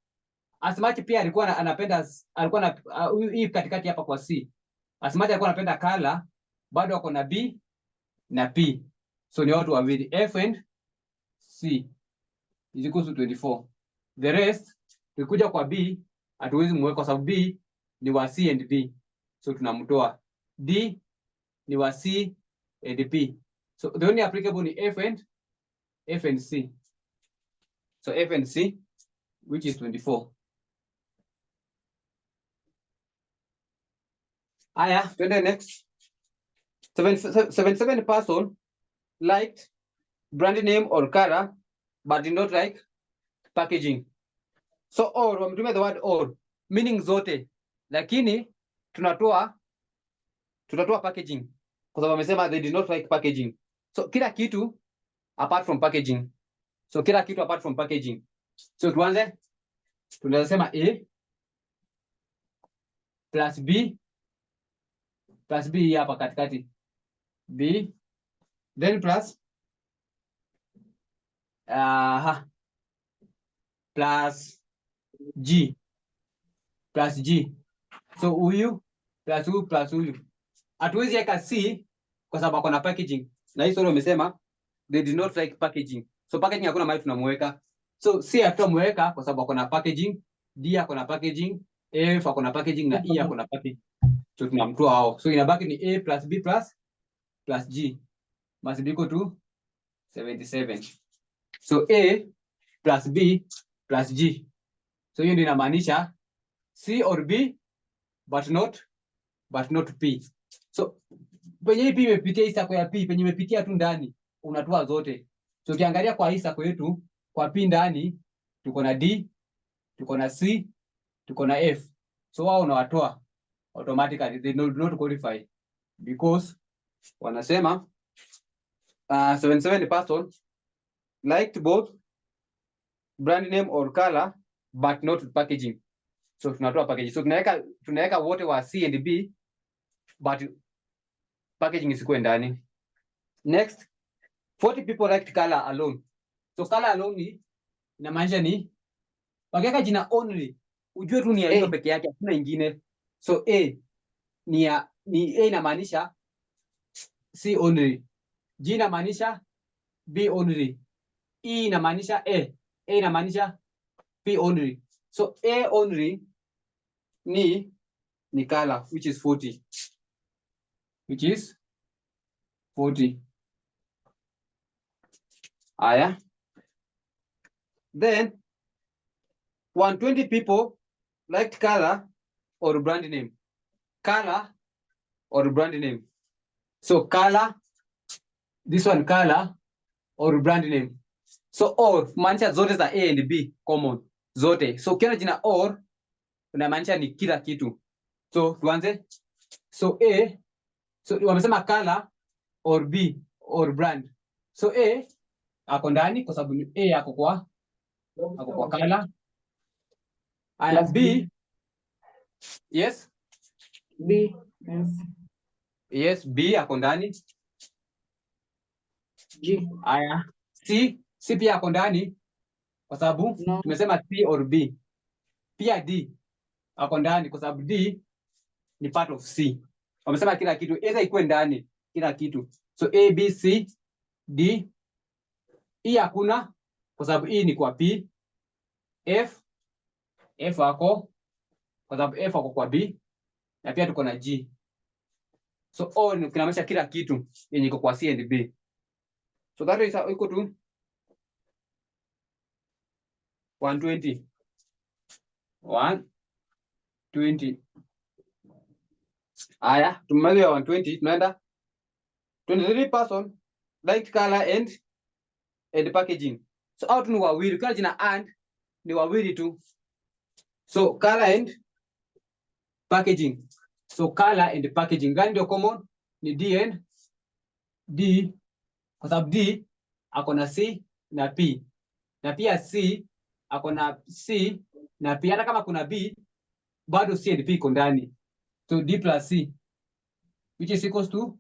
Asmachi pia alikuwa anapenda, alikuwa na hii katikati hapa kwa C. Asmachi alikuwa anapenda color, bado ako na B na P. So ni watu wawili, F and C is equal to 24. The rest tukikuja kwa B hatuwezi muweka kwa sababu B ni wa C and D. So tunamtoa. D ni wa C and P. So the only applicable ni F and C. So F and C, which is 24. Aya, twende next. 77 person liked brand name or color but did not like packaging. So or, wametumia the word or, meaning zote, lakini tunatoa packaging kwa sababu wamesema they did not like packaging. So kila kitu apart from packaging. So kila kitu apart from packaging. So tuanze, tunaweza sema A plus B hapa katikati, B then plus G. So huyu plus huyu. Hatuwezi weka C kwa sababu ako na packaging. Na hii solo umesema they did not like packaging. So packaging hakuna mahali tunamweka. So C hatutamweka kwa sababu ako na packaging, D ako na packaging, F ako na packaging na E ako na packaging. So tunamtoa hao. So inabaki ni A plus B plus G must be equal to 77. So A plus B plus G. So hiyo ndio inamaanisha C or B but not P. So penye hii P imepitia hii sako ya P, penye imepitia tu ndani unatoa zote. So ukiangalia kwa hii sako yetu kwa P ndani tuko na D, tuko na C, tuko na F. So wao unawatoa automatically, they do not qualify because wanasema 77 person liked both brand name or color but not packaging. So tunatoa packaging. So tunaweka wote wa C and B but packaging isikuwe ndani. Next, 40 people liked color alone. So color alone inamaanisha ni wakiweka jina only, ujue tu ni ya hiyo peke yake, hakuna ingine. So A ni A inamaanisha C only. G inamaanisha B only. E inamaanisha A inamaanisha P only. So A only ni color which is 40. Aya. Then 120 people liked color or brand name. Color or brand name. So color, this one color or brand name. So or maanisha zote za A and B common. Zote. So ukiona jina or unamaanisha ni kila kitu. So tuanze. So A, so wamesema color or B or brand. So A ako ndani kwa sababu A ako kwa color. And B, yes? B, yes. Yes, B ako ndani. G. Aya, C pia ako ndani kwa sababu tumesema C or B. Pia D ako ndani kwa sababu D ni part of C. Wamesema kila kitu either ikuwe ndani, kila kitu. So A, B, C, D, E hakuna kwa sababu E ni kwa P. F wako kwa sababu F wako kwa B, na pia tuko na G. So O kinamaanisha kila kitu yenye iko kwa C and B. So that is equal to 120. 120. Haya, tumemaliza 120, tunaenda 23 person light color and packaging. So out ni wawili, kwa jina and ni wawili tu. So color and packaging. So color and packaging gani ndio common? Ni D and D, kwa sababu D ako na C na P, na pia C ako na C na P. Hata kama kuna B bado C and P iko ndani. So D plus C, which is equals to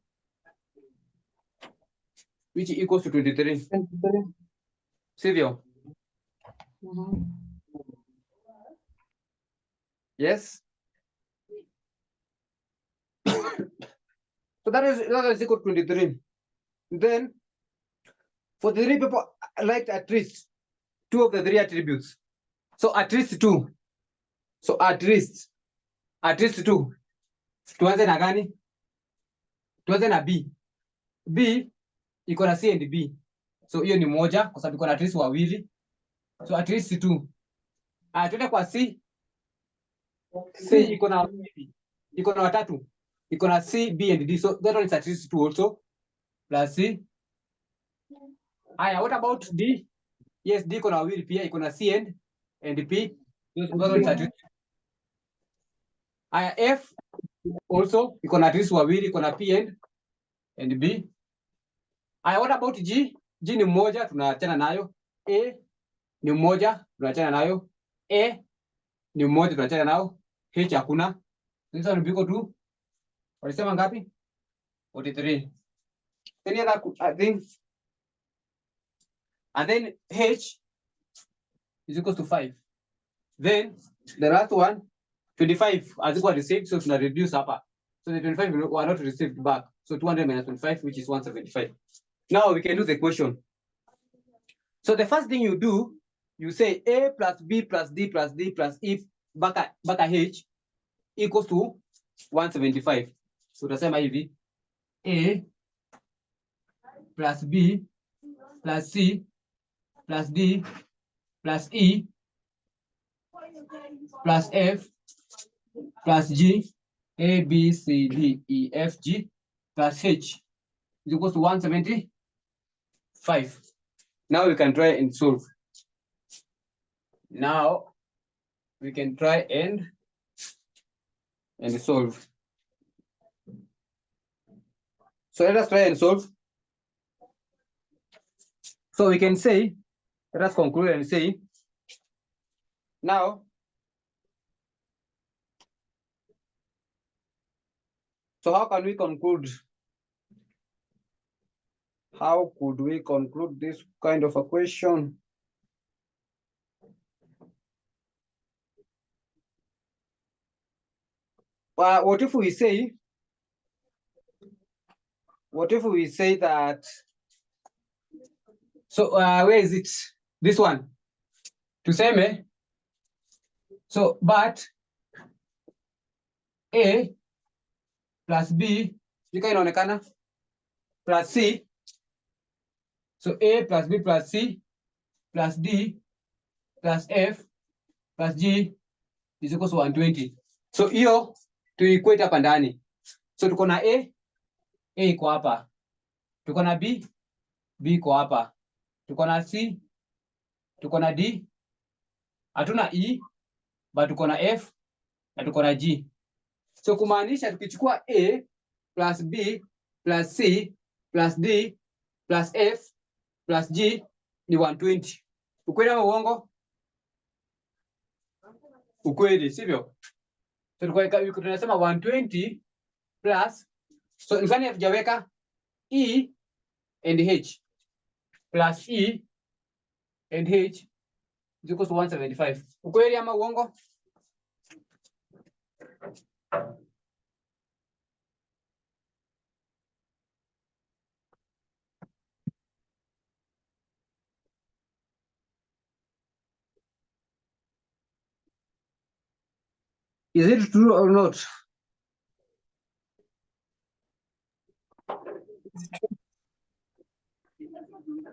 23. 23. Sivyo? Yes. So that is equal to 23. Then for the 3 people liked at least 2 of the 3 attributes. So at least 2. So at least 2. Tuanze na gani? Tuanze na B. B iko na C and B. So hiyo ni moja kwa sababu iko na at least wawili. So at least 2. Tuende kwa C. C iko na wawili. Iko na watatu. Iko na C, B and D. So that one is at least 2 also. Plus C. Aya, what about D? Yes, D iko na wawili pia, iko na C and P. That one is at least. Aya, F also iko na at least wawili, iko na P and B. Aya, what about G? G ni mmoja, tunaachana nayo. A ni mmoja, tunaachana nayo. A ni mmoja, tunaachana nayo. H hakuna. Sasa ni biko tu. Walisema ngapi? 43. Any other thing? And then H is equal to 5. Then the last one, 25 as equal received, so tuna reduce hapa. So the 25 were not received back. So 200 minus 25, which is 175. Now we can do the question. So the first thing you do, you say A plus B plus D plus D plus E back at H equals to 175. So utasema hivi, A plus B plus C plus D plus E plus F plus G, A, B, C, D, E, F, G plus H is equals to 175. Now we can try and solve. Now we can try and solve. So let us try and solve. So we can say, let us conclude and say, now, so how can we conclude? How could we conclude this kind of a question? What if we say that, so where is it? This one. Tuseme, so but A plus B, inaonekana, plus C. So A plus B plus C plus D plus F plus G is equals to 120. So hiyo tuikwete hapa ndani. So tuko na A iko hapa. Tuko na B iko hapa. Tuko na C, tuko na D, hatuna E, but tuko na F na tuko na G. So kumaanisha tukichukua A plus B plus C plus D plus F plus G ni 120. Ukweli ama uongo? Ukweli, sivyo? So tunasema 120 plus, so ngani hatujaweka E and H plus E and H is equals to 175. Ukweli ama uongo? Is it true or not?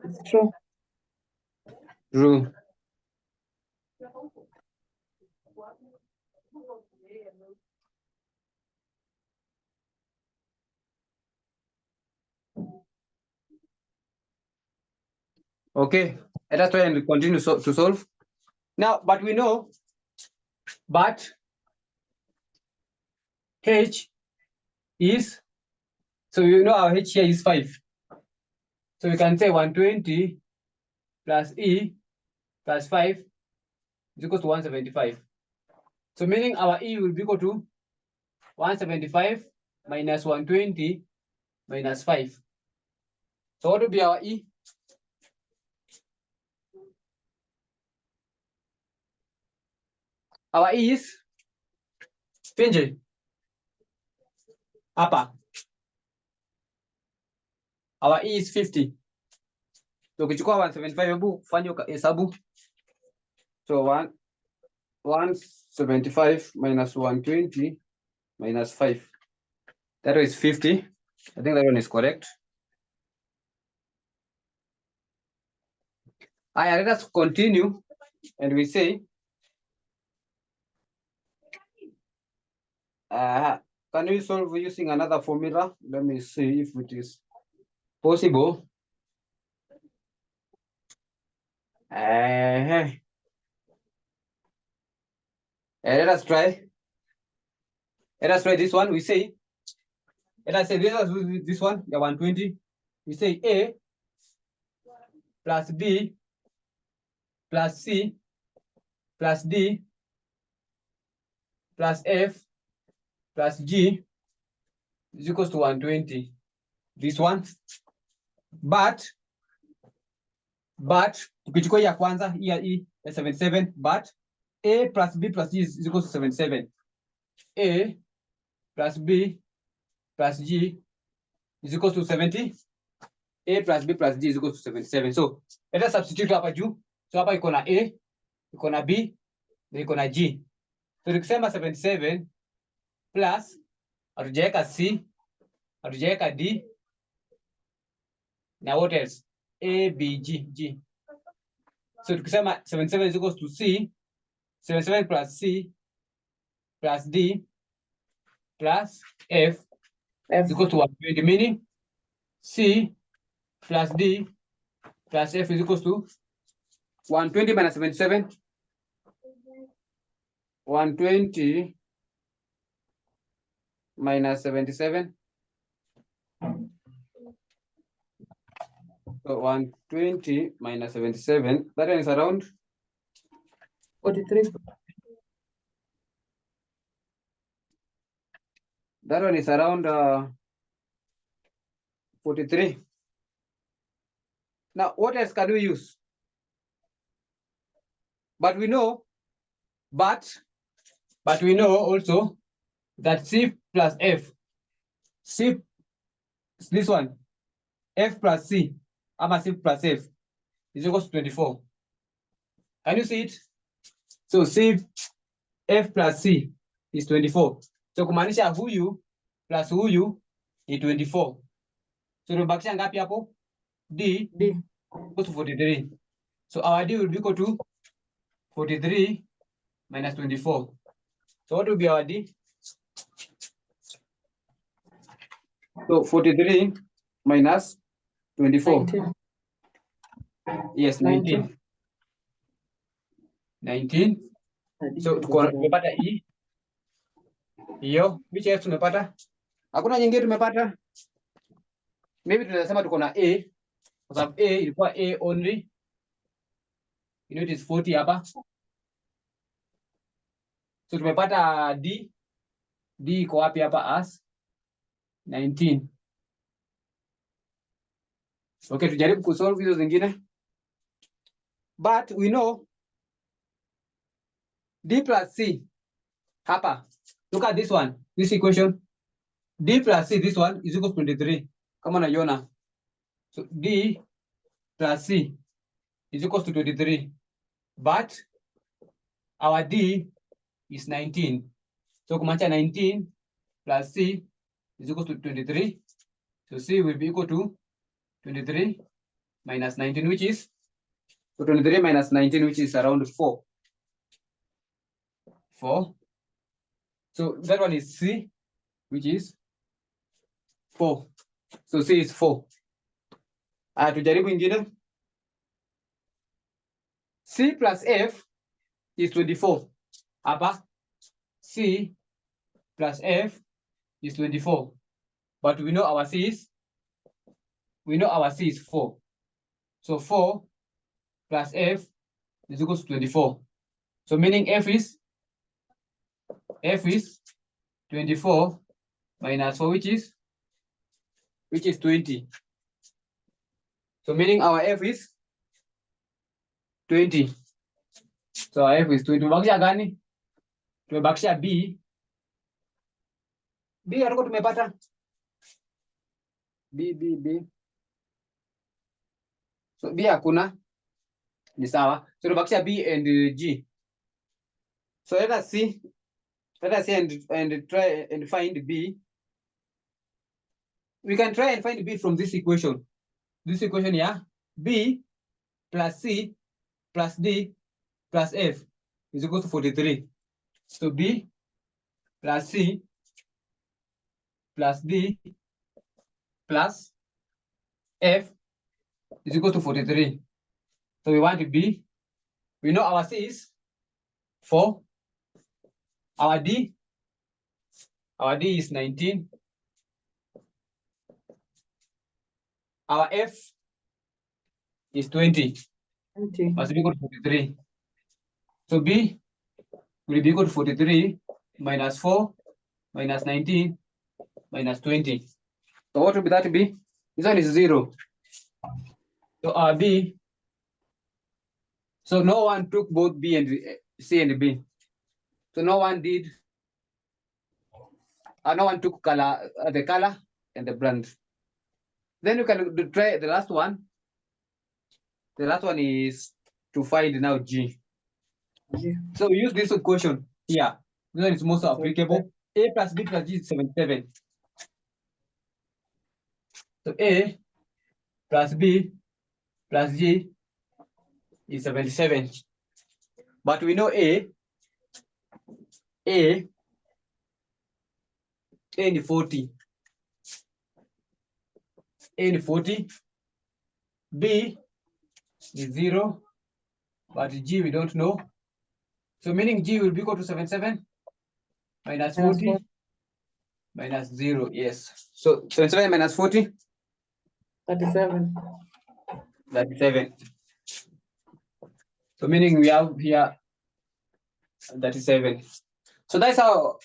It's true. True. Okay, let us try and continue to solve. Now, but we know, but H is, so you know our H here is 5. So we can say 120 plus E plus 5 is equal to 175. So meaning our E will be equal to 175 minus 120 minus 5. So what will be our E? Our E is Finje. Hapa. Our E is 50. So ukichukua 175, hebu fanya hesabu. So 175 minus 120 minus 5. That is 50. I think that one is correct. Let us continue and we say, can we solve using another formula? Let me see if it is possible. Let us try. Let us try this one. We say, let us say this one, the 120. We say A plus B plus C plus D plus F plus G is equals to 120. This one. But ukichukua ya kwanza hii ya E 77, but A plus B plus G is equals to 77. A plus B plus G is equals to 70. A plus B plus G is equals to 77. So let us substitute hapa juu. So hapa iko na A, iko na B, na iko na G. So tukisema 77 plus hatujaweka C, hatujaweka D, na what else? A, B, G. So tukisema 77 is equals to C, 77 plus C plus D plus F is equal to 120, meaning C plus D plus F is equals to 120 minus 77. 120 minus 77. So 120 minus 77, that one is around 43. That one is around 43. Now, what else can we use? But we know also that C plus F, C, this one, F plus C, C plus F is equal to 24. Can you see it? So C, F plus C is 24. So kumaanisha huyu plus huyu ni 24. So tumebakisha ngapi hapo? D equals to 43. So our D will be equal to 43 minus 24. So what will be our D? So 43 minus 24. 19. Yes, 19. 19. So tumepata E. Hiyo, which else tumepata? Hakuna nyingine tumepata. Maybe tunasema tuko na A. Kwa sababu A ilikuwa A only. You know it is 40 hapa. So tumepata D. D iko wapi hapa as 19. Okay, tujaribu kusolve hizo zingine. But we know D plus C hapa. Look at this one, this equation. D plus C, this one is equal to 23. Kama unaiona. So D plus C is equal to 23. But our D is 19. So kumacha 19 plus C is equal to 23. So C will be equal to 23 minus 19, which is, so 23 minus 19, which is around 4. 4. So that one is C, which is 4. So C is 4. Tujaribu ingine. C plus F is 24. Hapa C plus F is 24. But we know our C is 4. So 4 plus F is equal to 24. So meaning F is 24 minus 4, which is 20. So meaning our F is 20. So our F is 20. Tumebakisha gani? Tumebakisha B. B hatuko tumepata. B. So B hakuna. Ni sawa. So tumebakisha B and G. So let us see and try and find B. We can try and find B from this equation. This equation here, B plus C plus D plus F is equal to 43. So B plus C plus D plus F is equal to 43. So we want B. We know our C is 4. Our D is 19. Our F is 20. Must be equal to 43. So B will be equal to 43 minus 4 minus 19 minus 20. So what will be that B? This one is 0. So our B. So no one took both B and C and B. So no one did. No one took color, the color and the brand. Then you can try the last one. The last one is to find now G. So we use this equation here. This one is most applicable. A plus B plus G is 77. So A plus B plus G is 77. But we know A and 40. A and 40. B is 0. But G we don't know. So meaning G will be equal to 77 minus 40 minus 0. Yes. So 77 minus 40. 37. 37. So meaning we have here 37. So that's all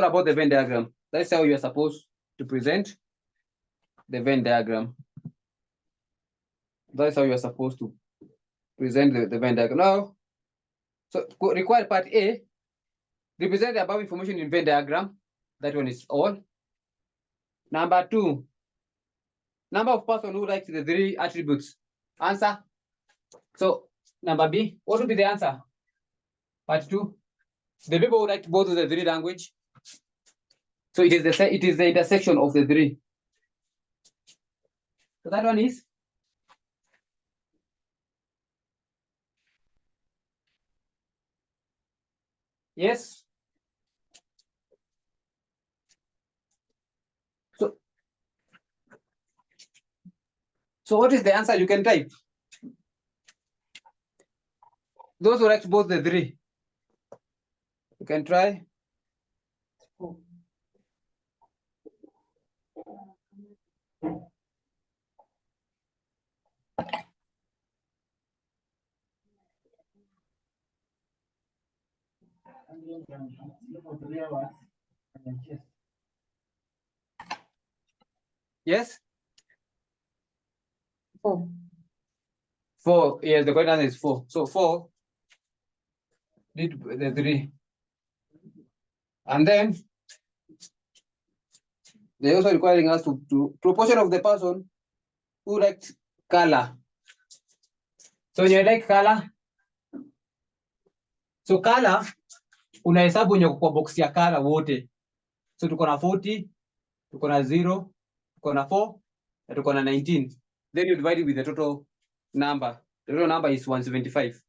about the Venn diagram. That's how you are supposed to present the Venn diagram. That's how you are supposed to present the Venn diagram. Now, so required part A, represent the above information in Venn diagram. That one is all. Number 2, number of person who likes the 3 attributes. Answer. So number B, what would be the answer? Part 2, the people who like both of the 3 language. So it is the intersection of the 3. So that one is yes. So what is the answer? You can type. Those who like both the 3. You can try. Yes? 4. 4. Yes, the correct answer is 4. So 4 did the 3. And then they also requiring us to proportion of the person who liked color. So you like color. So color unahesabu wenye kwa box ya kala wote. So tuko na 40, tuko na 0, tuko na 4, na tuko na 19. Then you divide it with the total number. The total number is 175.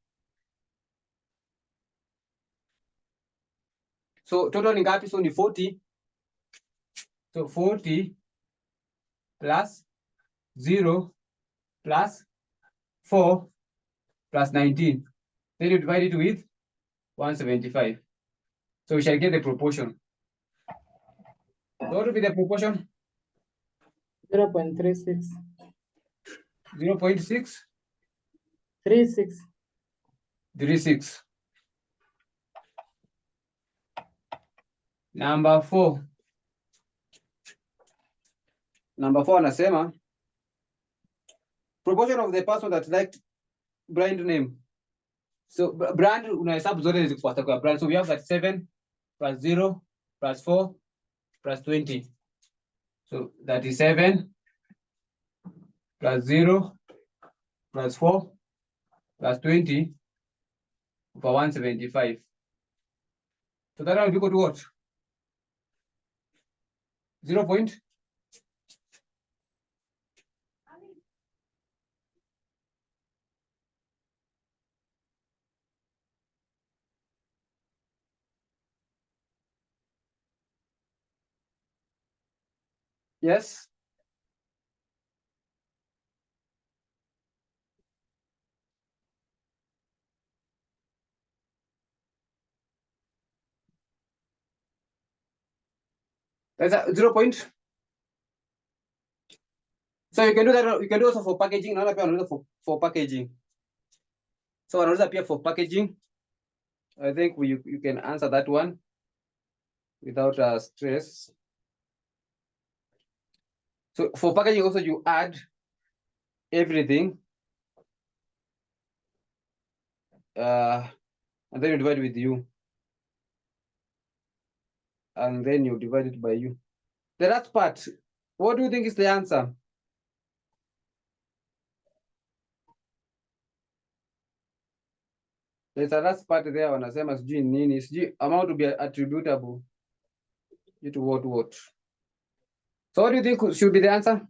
So total ni ngapi? So ni 40. So 40 plus 0 plus 4 plus 19. Then you divide it with 175. So we shall get the proportion. So what will be the proportion? 0.36. 0.6? 36. 36. Number 4. Number 4 anasema proportion of the person that liked brand name. So brand unahesabu zote zikufuata kwa brand. So we have 37 plus 0 plus 4 plus 20. So 37 plus 0 plus 4 plus 20 for 175. So that will be equal to what? 0 point. Yes. That's a 0 point. So you can do that. You can do also for packaging. Naona pia wanauza for packaging. So wanauza pia for packaging. I think you can answer that one without stress. So for packaging also you add everything. And then you divide with you. And then you divide it by you. The last part, what do you think is the answer? There's a last part there wanasema sijui nini, sijui amount to be attributable to what. So what do you think should be the answer?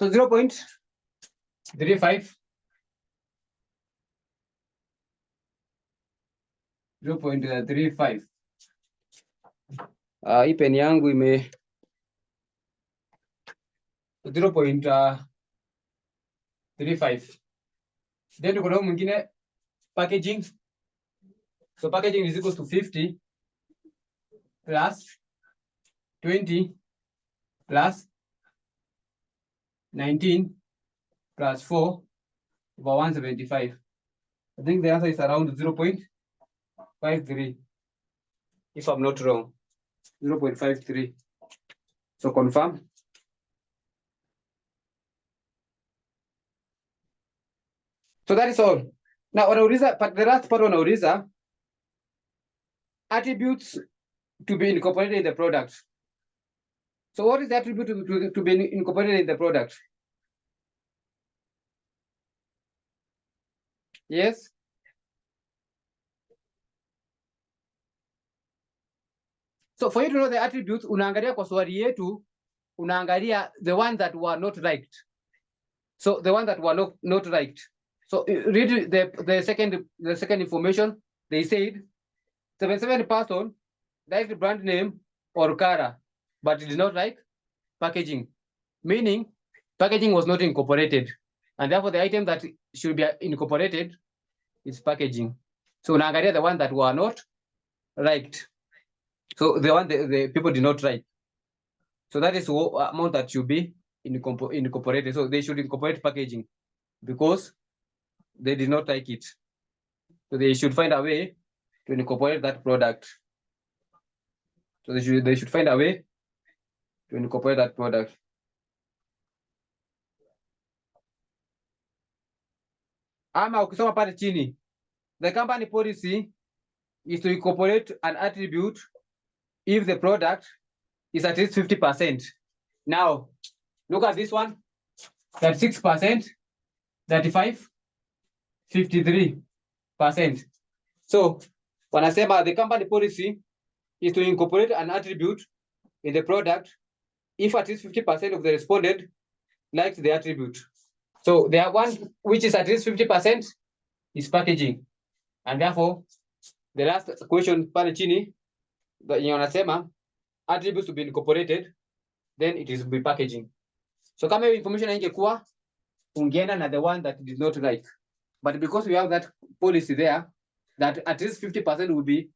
So 0.35. 0.35. Hii peni yangu ime 0.35. Then tuko na mwingine packaging. So packaging is equal to 50 plus 20 plus 19 plus 4 over 175. I think the answer is around 0.53, if I'm not wrong. 0.53. So confirm. So that is all. Now but the last part wanauliza attributes to be incorporated in the product. So what is the attribute to be incorporated in the product? Yes. So for you to know the attributes, unaangalia kwa swali yetu, unaangalia the ones that were not liked. So the ones that were not liked. So read the second information. They said 77% liked brand name or color, but did not like packaging. Meaning packaging was not incorporated, and therefore the item that should be incorporated is packaging. So unaangalia the one that were not liked. So the one the people did not like. So that is the amount that should be incorporated. So they should incorporate packaging because they did not like it. So they should find a way to incorporate that product. So they should find a way to incorporate that product. Ama ukisoma pale chini, the company policy is to incorporate an attribute if the product is at least 50%. Now, look at this one, 36%, 35, 53%. So, wanasema the company policy is to incorporate an attribute in the product if at least 50% of the respondent likes the attribute. So, there are one which is at least 50% is packaging. And therefore, the last question pale chini, yenye wanasema attributes to be incorporated, then it is be packaging. So kama hiyo information haingekuwa, ungeenda na the one that did not like. But because we have that policy there, that at least 50% will be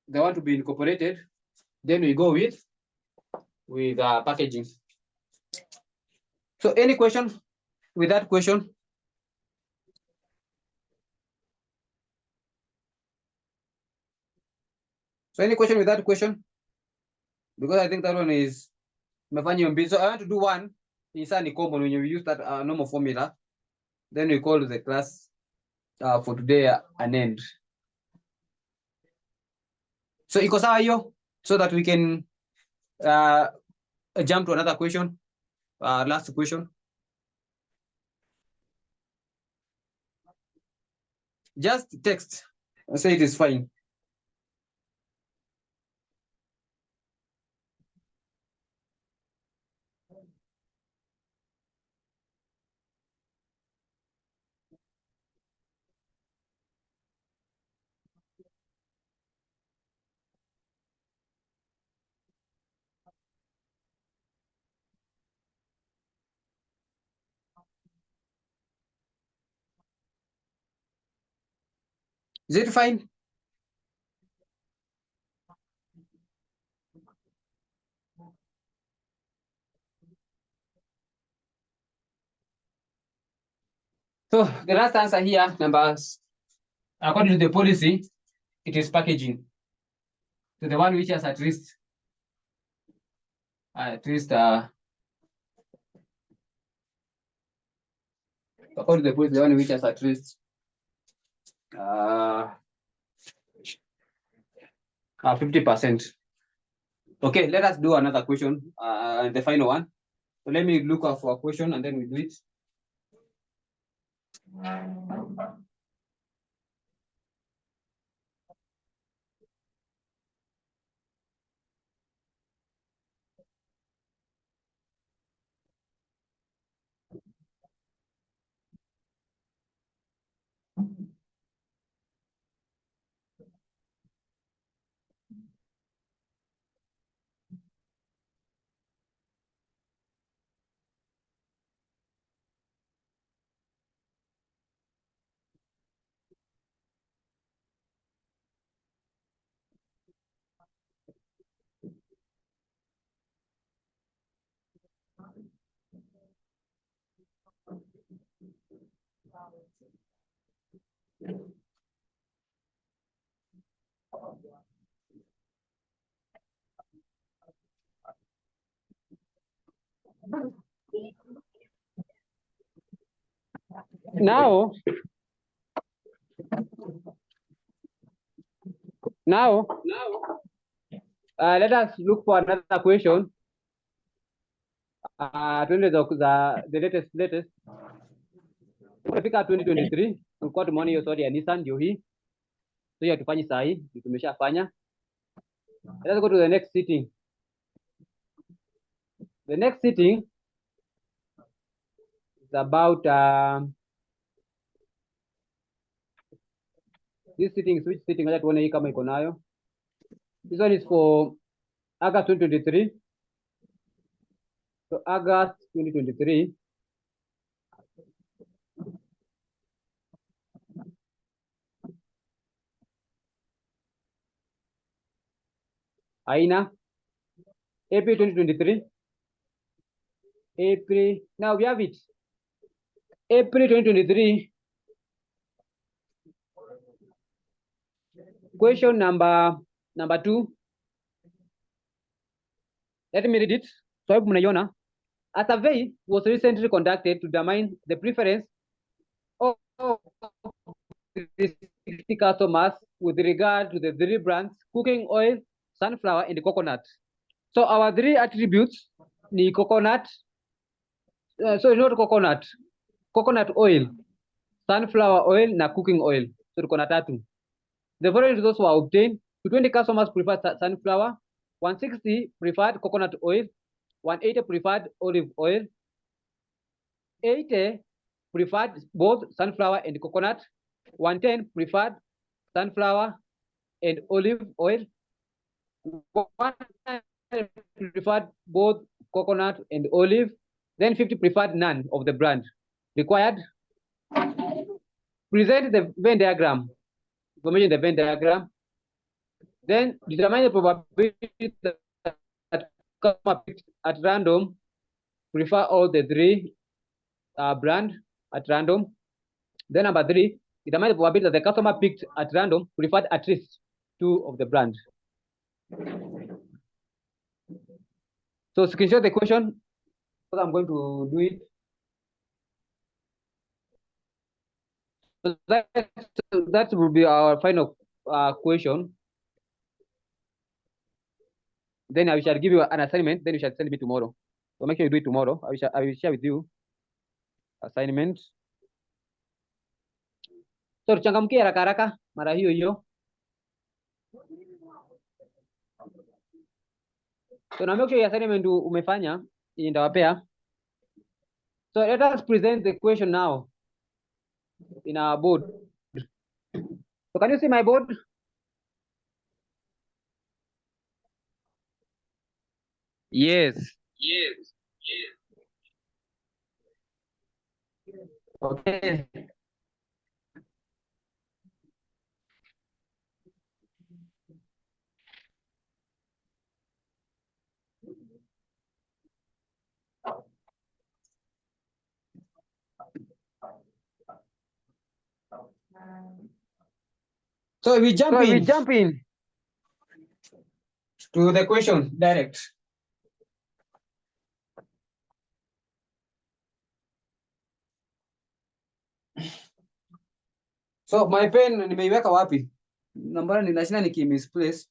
the one to be incorporated, then we go with packaging. So any question with that question? So any question with that question? Because I think that one is mefanya mbili. So I want to do one. It's a common when you use that normal formula. Then we call the class for today an end. So iko sawa hiyo, so that we can jump to another question, last question. Just text, say it is fine. Is it fine? So the last answer here, numbers, according to the policy, it is packaging. So the one which has at least according to the policy, the one which has at least 50%. Okay, let us do another question, the final one. So let me look up for a question and then we do it. Now, let us look for another question. The latest. Tumefika 2023, tulikuwa tumeona hiyo story ya Nissan ndio hii. So hiyo tufanye saa hii, tumeshafanya. Let us go to the next sitting. The next sitting is about this sitting, which sitting acha tuone hii kama iko nayo. This one is for August 2023. So August 2023. Aina April 2023. April. Now we have it. April 2023. Question number 2. Let me read it. So mnaiona. A survey was recently conducted to determine the preference of 60 customers with regard to the 3 brands: cooking oil, sunflower, and coconut. So our 3 attributes ni coconut, sorry, not coconut, coconut oil, sunflower oil, na cooking oil. So tuko na 3. The following results were obtained. 20 customers preferred sunflower, 160 preferred coconut oil, 180 preferred olive oil, 80 preferred both sunflower and coconut, 110 preferred sunflower and olive oil, 1 preferred both coconut and olive, then 50 preferred none of the brand. Required. Present the Venn diagram. Information the Venn diagram. Then determine the probability that customer picked at random prefer all the 3 brand at random. Then number 3, determine the probability that the customer picked at random preferred at least 2 of the brand. So screenshot the question, because I'm going to do it. So that will be our final question. Then I shall give you an assignment. Then you shall send me tomorrow. So make sure you do it tomorrow. I will share with you assignment. So tuchangamkie haraka haraka mara hiyo hiyo. So na make sure assignment umefanya nitawapea. So let us present the question now in our board. So can you see my board? Yes. Yes. Yes. Okay. So we jump in to the question direct. So my pen nimeiweka wapi? Nambara ninashinda misplace.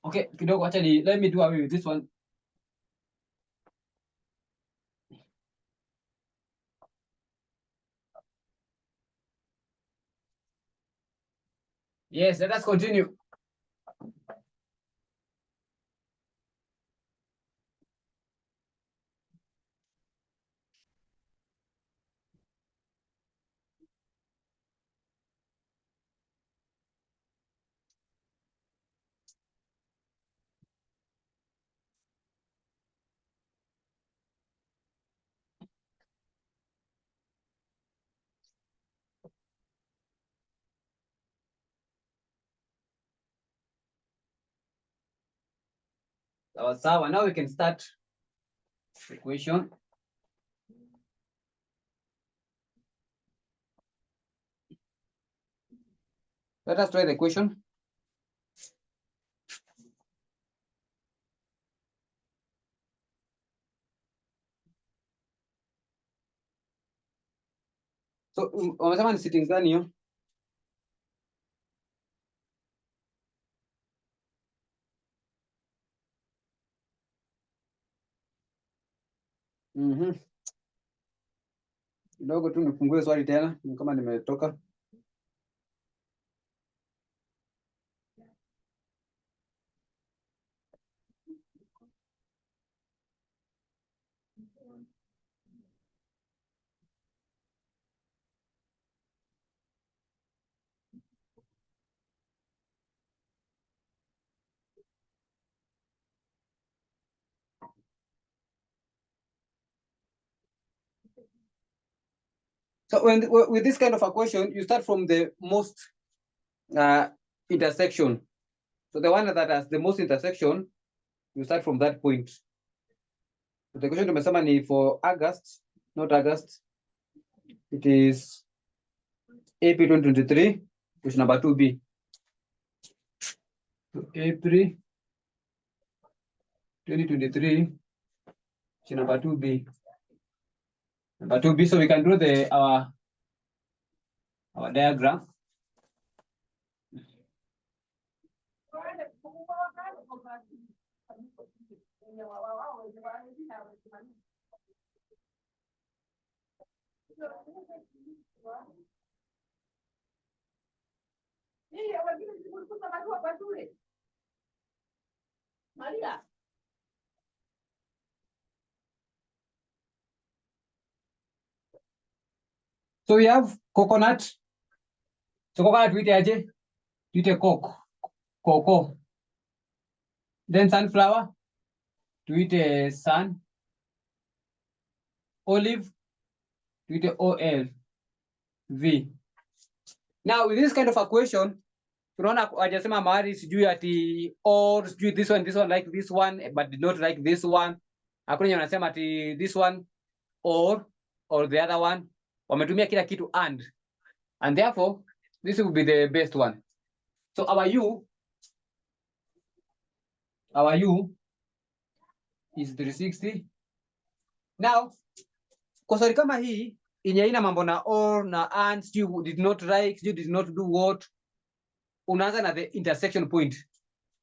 Okay, kidogo acha let me do away with this one. Yes, let us continue. Sawa, now we can start the question. Let us try the question. So wamesema ni settings gani hiyo? Kidogo tu nifungue swali tena kama nimetoka. So with this kind of a question, you start from the most intersection. So the one that has the most intersection, you start from that point. So the question tumesema ni for August, not August. It is April 2023, question number 2B. So April 2023, number 2B. Number 2B, so we can do our diagram. So we have coconut. So coconut tuite aje? Tuite cocoa. Then sunflower, tuite sun. Olive, tuite OLV. Now with this kind of equation, tunaona hajasema mahali sijui ati or sijui this one like this one but did not like this one. Hakuna yenye wanasema ati this one or the other one. Wametumia kila kitu and therefore this will be the best one. So our U is 360. Now kwa swali kama hii yenye haina mambo na or na and, you did not like, you did not do what, unaanza na the intersection point.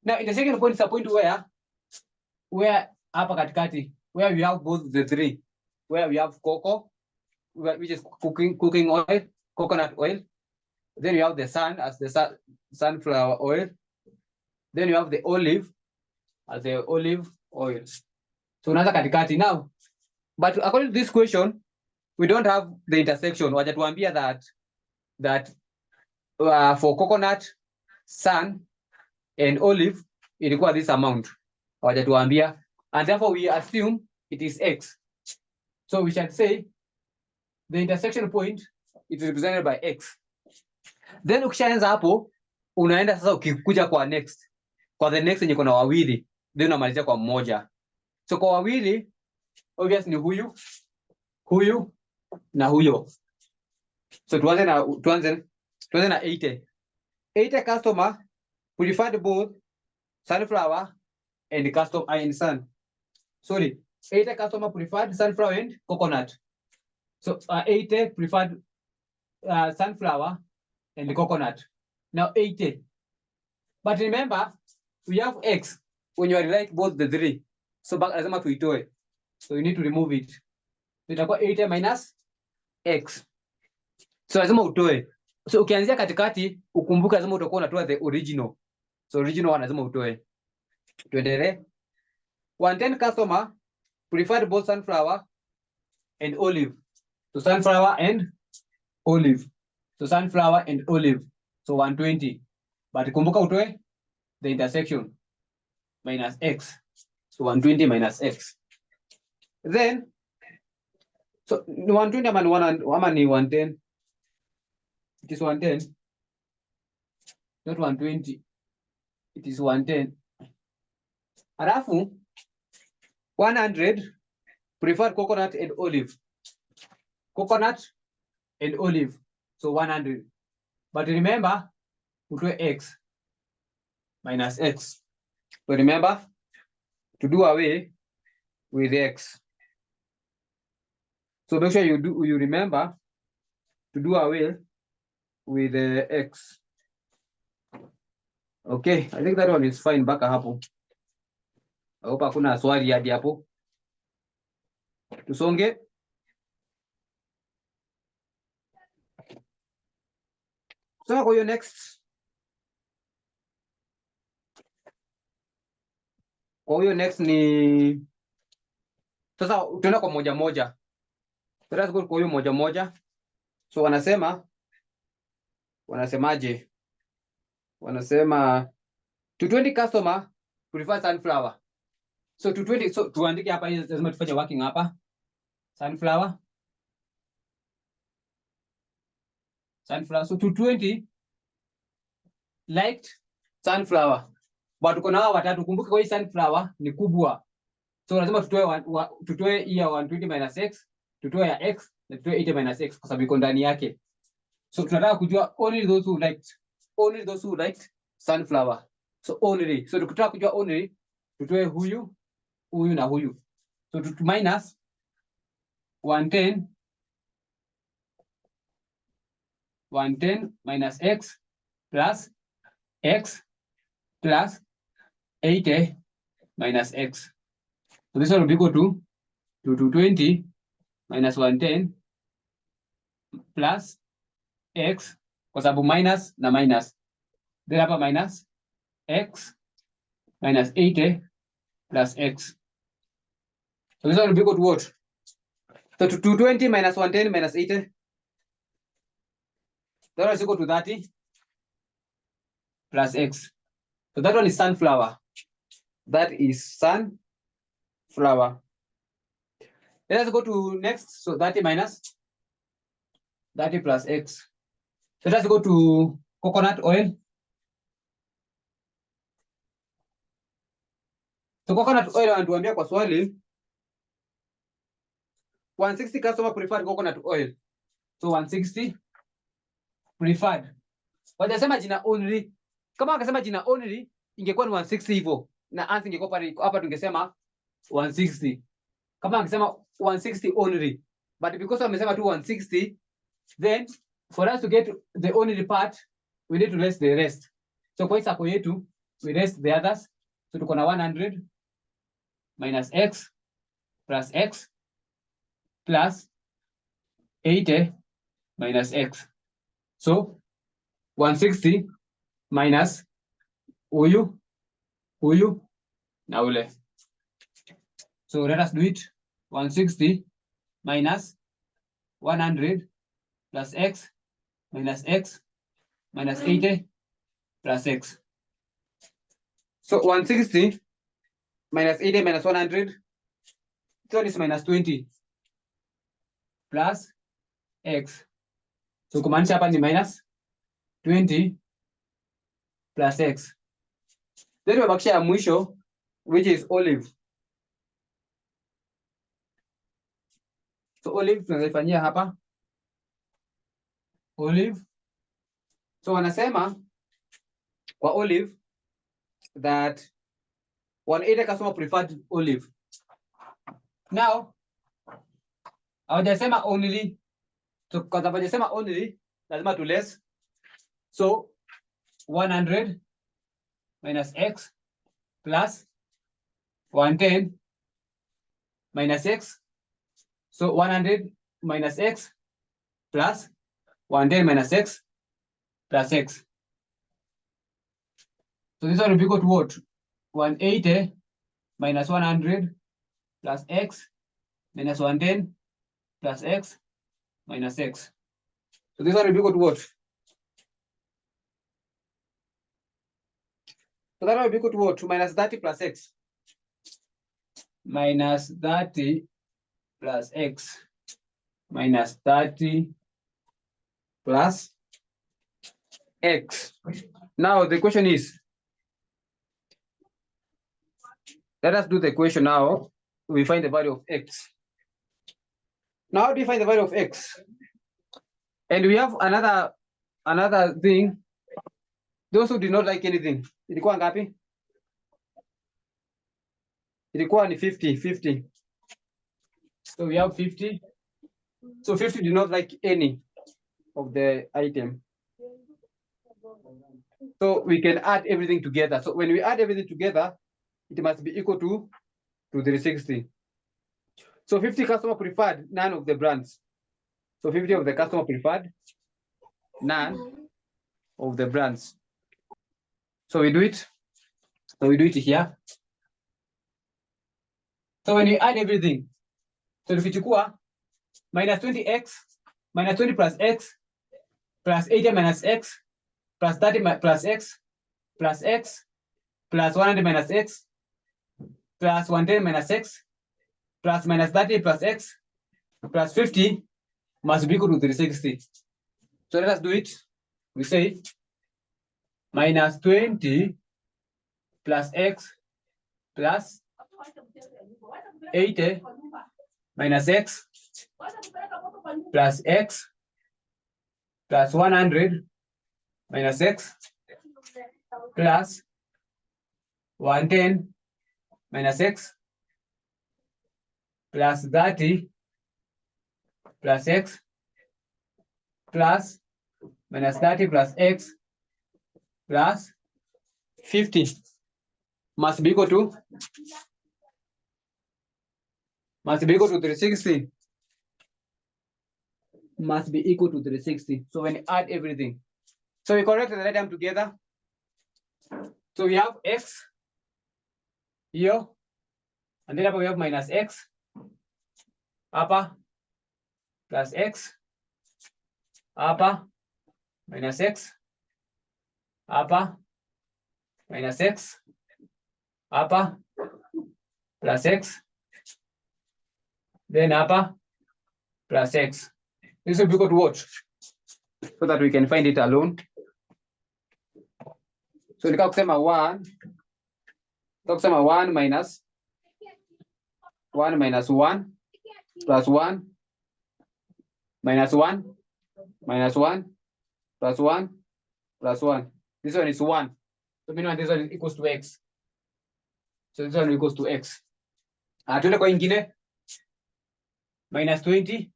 Now intersection point is a point where hapa katikati, where we have both the three, where we have cocoa, which is cooking oil, coconut oil. Then you have the sun as the sunflower oil. Then you have the olive as the olive oil. So unaanza katikati now. But according to this question, we don't have the intersection. Wajatuambia that for coconut, sun, and olive, ilikuwa this amount. Wajatuambia, and therefore we assume it is X. So we shall say the intersection point is represented by X. Then ukishaanza hapo, unaenda sasa ukikuja kwa next. Kwa the next yenye kuna wawili, then unamalizia kwa mmoja. So kwa wawili, obviously ni huyu na huyo. So tuanze na 80. 80 customer preferred both sunflower and sun. Sorry, 80 customer preferred sunflower and coconut. So 80 preferred sunflower and coconut. Now 80. But remember, we have X when you like both the three. So lazima tuitoe. So you need to remove it. So itakuwa 80 minus X. So lazima utoe. So ukianzia katikati, ukumbuke lazima utakuwa unatoa the original. So original lazima utoe. Tuendelee. 110 customer preferred both sunflower and olive. So sunflower and olive. So sunflower and olive. So 120. But kumbuka utoe the intersection minus X. So 120 minus X. Then, so 120 ama ni 110. It is 110. Not 120. It is 110. Alafu 100 preferred coconut and olive. Coconut and olive. So 100. But remember, utoe X minus X. So remember to do away with X. So make sure you remember to do away with the X. Okay, I think that one is fine. Baka hapo. I hope hakuna swali hadi hapo. Tusonge. So kwa hiyo next. Kwa hiyo next ni sasa tunaenda kwa moja moja. Let's go kwa hiyo moja moja. So wanasemaje? Wanasema 220 customer prefer sunflower. So 220, so tuandike hapa, lazima tufanye working hapa. Sunflower. So 220 liked sunflower. But tuko na hawa watatu, kumbuka kwa hii sunflower ni kubwa. So lazima tutoe hii ya 120 minus X, tutoe ya X, na tutoe 80 minus X kwa sababu iko ndani yake. So tunataka kujua only those who liked sunflower. So only. So tukitaka kujua only, tutoe huyu huyu na huyu. So to minus 110 minus x plus 80 minus x. So this one will be equal to 220 minus 110 plus x, kwa sababu minus na minus. Then hapa minus x minus 80 plus x. So this one will be equal to what? So to 220 minus 110 minus 80. That one is equal to 30 plus x. So that one is sunflower. That is sunflower. Let's go to next. So 30 minus 30 plus x. So let's go to coconut oil. So coconut oil wanatuambia kwa swali 160 customer preferred coconut oil. So 160 preferred. Wajasema jina only. Kama wakasema jina only ingekuwa ni 160 hivyo. Na answer ingekuwa pale hapa tungesema 160. Kama wakisema 160 only. But because wamesema tu 160, then for us to get the only part, we need to less the rest. So kwa hiyo yetu, we rest the others. So tuko na 100 minus x plus x plus 80 minus x. So 160 minus huyu na ule. So let us do it. 160 minus 100 plus x minus 80 plus x. So 160 minus 80 minus 100, so this minus 20 plus x. So kumaanisha hapa ni minus 20 plus x. Then tumebakisha ya mwisho, which is olive. So olive tunaifanyia hapa olive. So wanasema kwa olive that 180 customer preferred olive. Now hawajasema only. So kwa sababu hawajasema only, lazima tu less. So 100 minus x plus 110 minus x. So 100 minus x plus 110 minus x plus x. So this one will be equal to what? 180 minus 100 plus x minus 110 plus x minus x. So this one will be equal to what? So that will be equal to what? To minus 30 plus x. Minus 30 plus x. Minus 30 plus x. Now the question is, let us do the equation now. We find the value of x. Now how do you find the value of x? And we have another thing. Those who did not like anything. Ilikuwa ngapi? Ilikuwa ni 50. So we have 50. So 50 did not like any of the item. So we can add everything together. So when we add everything together, it must be equal to 360. So 50 customer preferred, none of the brands. So 50 of the customer preferred, none of the brands. So we do it. So we do it here. So when you add everything, so tukichukua minus 20x, minus 20 plus x, plus 80 minus x, plus 30 plus x, plus x, plus 100 minus x, plus 110 minus x, plus minus 30 plus x, plus 50 must be equal to 360. So let us do it. We say minus 20 plus x plus 80 minus x plus x plus 100 minus x plus 110 minus x plus 30 plus x plus minus 30 plus x plus 50 must be equal to 360. Must be equal to 360. So when you add everything, so we correct the item together. So we have x here, and then we have minus x upper plus x upper minus x upper minus x upper plus x, then upper plus x. This will be equal to what? So that we can find it alone. So nika kusema 1 minus 1 plus 1 minus 1 minus 1 plus 1 plus 1. This one is 1. So meaning this one is equals to x. So this one equals to x. Tuende kwa ingine. Minus 20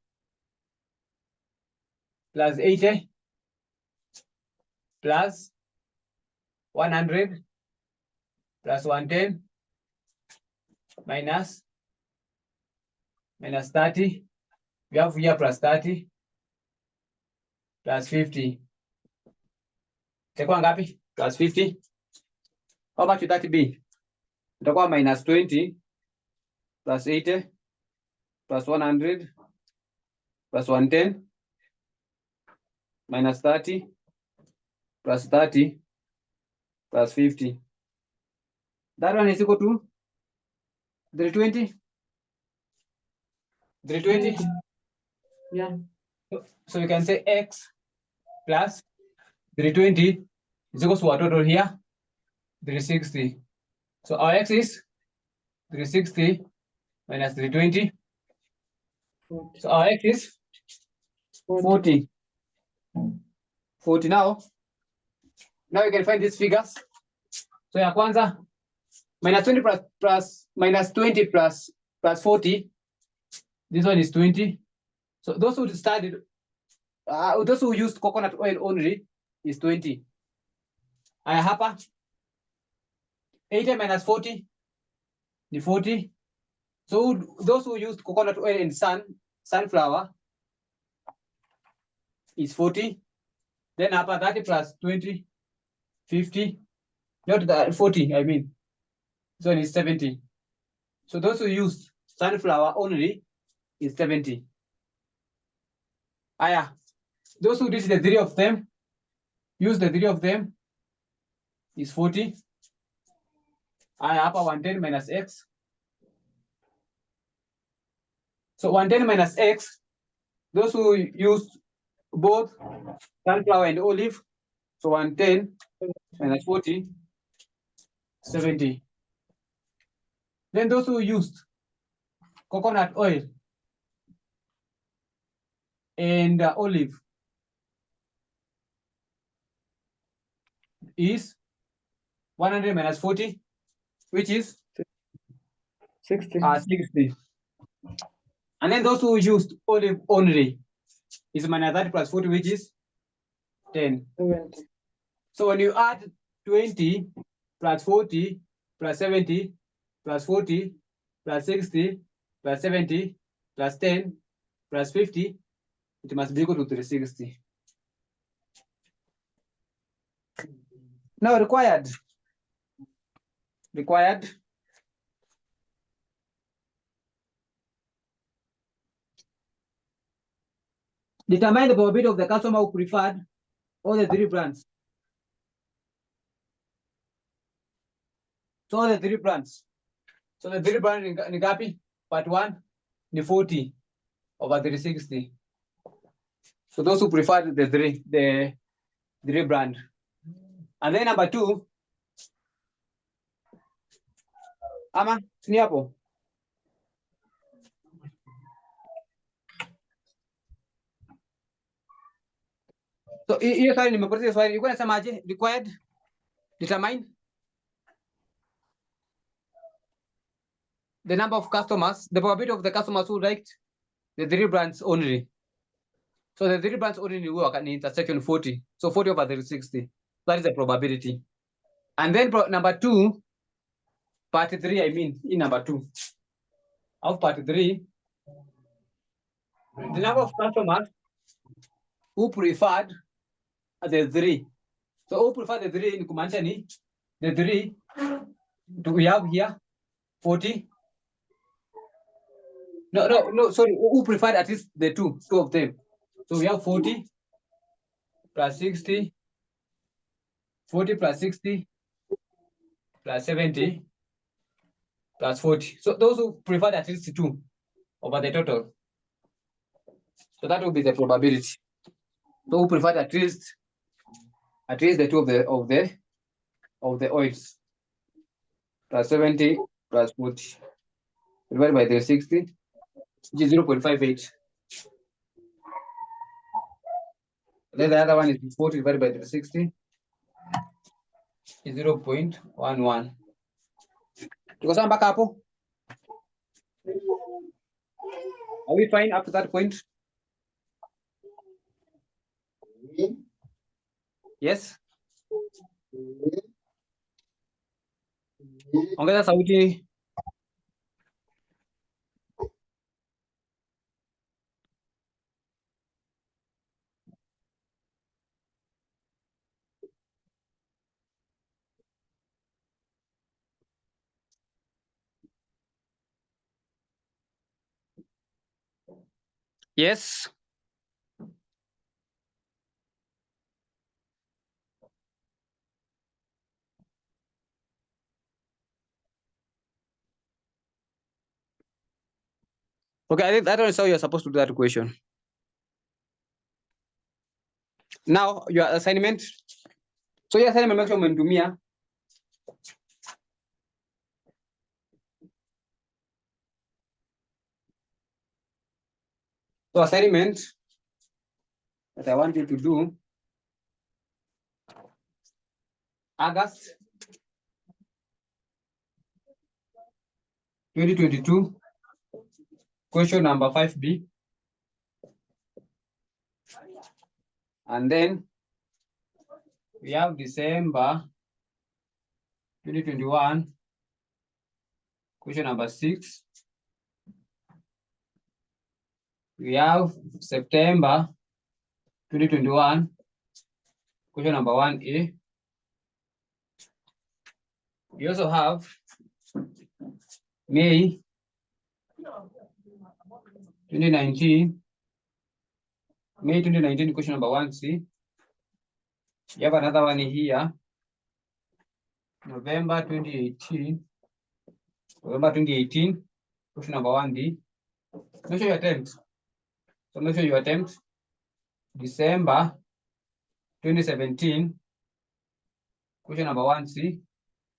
plus 80 plus 100 plus 110 minus 30. We have here plus 30 plus 50. Itakuwa ngapi? Plus 50. How much would that be? Itakuwa minus 20 plus 80 plus 100 plus 110 minus 30 plus 30 plus 50. That one is equal to 320. 320. Yeah. So you can say x plus 320 is equal to our total here, 360. So our x is 360 minus 320. 40. So our x is 40. 40 now. Now you can find these figures. So ya kwanza minus 20 plus minus 20 plus 40. This one is 20. So those who started, those who used coconut oil only is 20. Aya hapa 80 minus 40 ni 40. So those who used coconut oil and sunflower is 40. Then hapa 30 plus 20, 50. Not that 40, I mean. So it is 70. So those who used sunflower only is 70. Aya, those who did the three of them, use the three of them, is 40. Aya, hapa 110 minus x. So 110 minus x, those who used both sunflower and olive, so 110 minus 40, 70. Then those who used coconut oil and olive is 100 minus 40, which is 60. 60. And then those who used olive only is minus 30 plus 40, which is 10. 70. So when you add 20 plus 40 plus 70 plus 40 plus 60 plus 70 plus 10 plus 50, it must be equal to 360. Now required. Determine the probability of the customer who preferred all the three brands. So all the three brands. So the three brands ni gapi? Part 1 ni 40 over 360. So those who preferred the three brand. And then number 2. Ama, ni hapo. So hiyo swali nimepoteza swali. Ilikuwa nasemaje? Required, determine. the number of customers, the probability of the customers who liked the 3 brands only. So the 3 brands only work at the intersection 40. So 40 over 360. That is the probability. And then number 2, part 3, I mean, in number 2. Of part 3, the number of customers who preferred the 3. So who preferred the 3 in Kumachani, the 3, do we have here 40? No, sorry, who preferred at least the two of them. So we have 40 plus 60, 40 plus 60 plus 70 plus 40. So those who preferred at least 2 over the total. So that will be the probability. So who preferred at least the 2 of the oils plus 70 plus 40 divided by the 60, which is 0.58. Then the other one is 40 divided by the 60 is 0.11. Tuko sawa mpaka hapo? Are we fine up to that point? Yes. Ongeza sauti. Yes. Okay, I think that is how you're supposed to do that question. Now, your assignment. So your assignment, make sure umenitumia. So assignment that I want you to do, August 2022, question number 5B. And then we have December 2021, question number 6. We have September 2021, question number 1A. We also have May 2019, question number 1C. You have another one here, November 2018, question number 1D. Make sure you attempt. So make sure you attempt December 2017, question number 1C.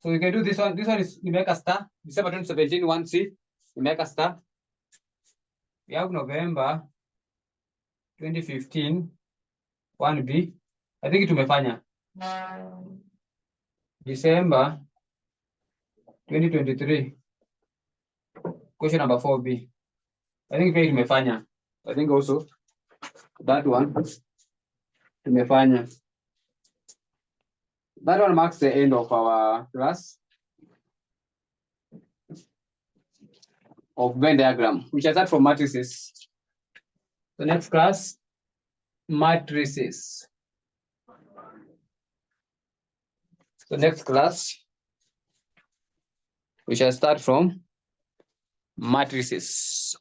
So you can do this one. This one is Nimeka star. December 2017, 1C, Nimeka star. We have November 2015, 1B. I think tumefanya. December 2023, question number 4B. I think pia tumefanya. I think also that one tumefanya. That one marks the end of our class of Venn diagram, which I start from matrices. The next class, matrices. The next class, we shall start from matrices.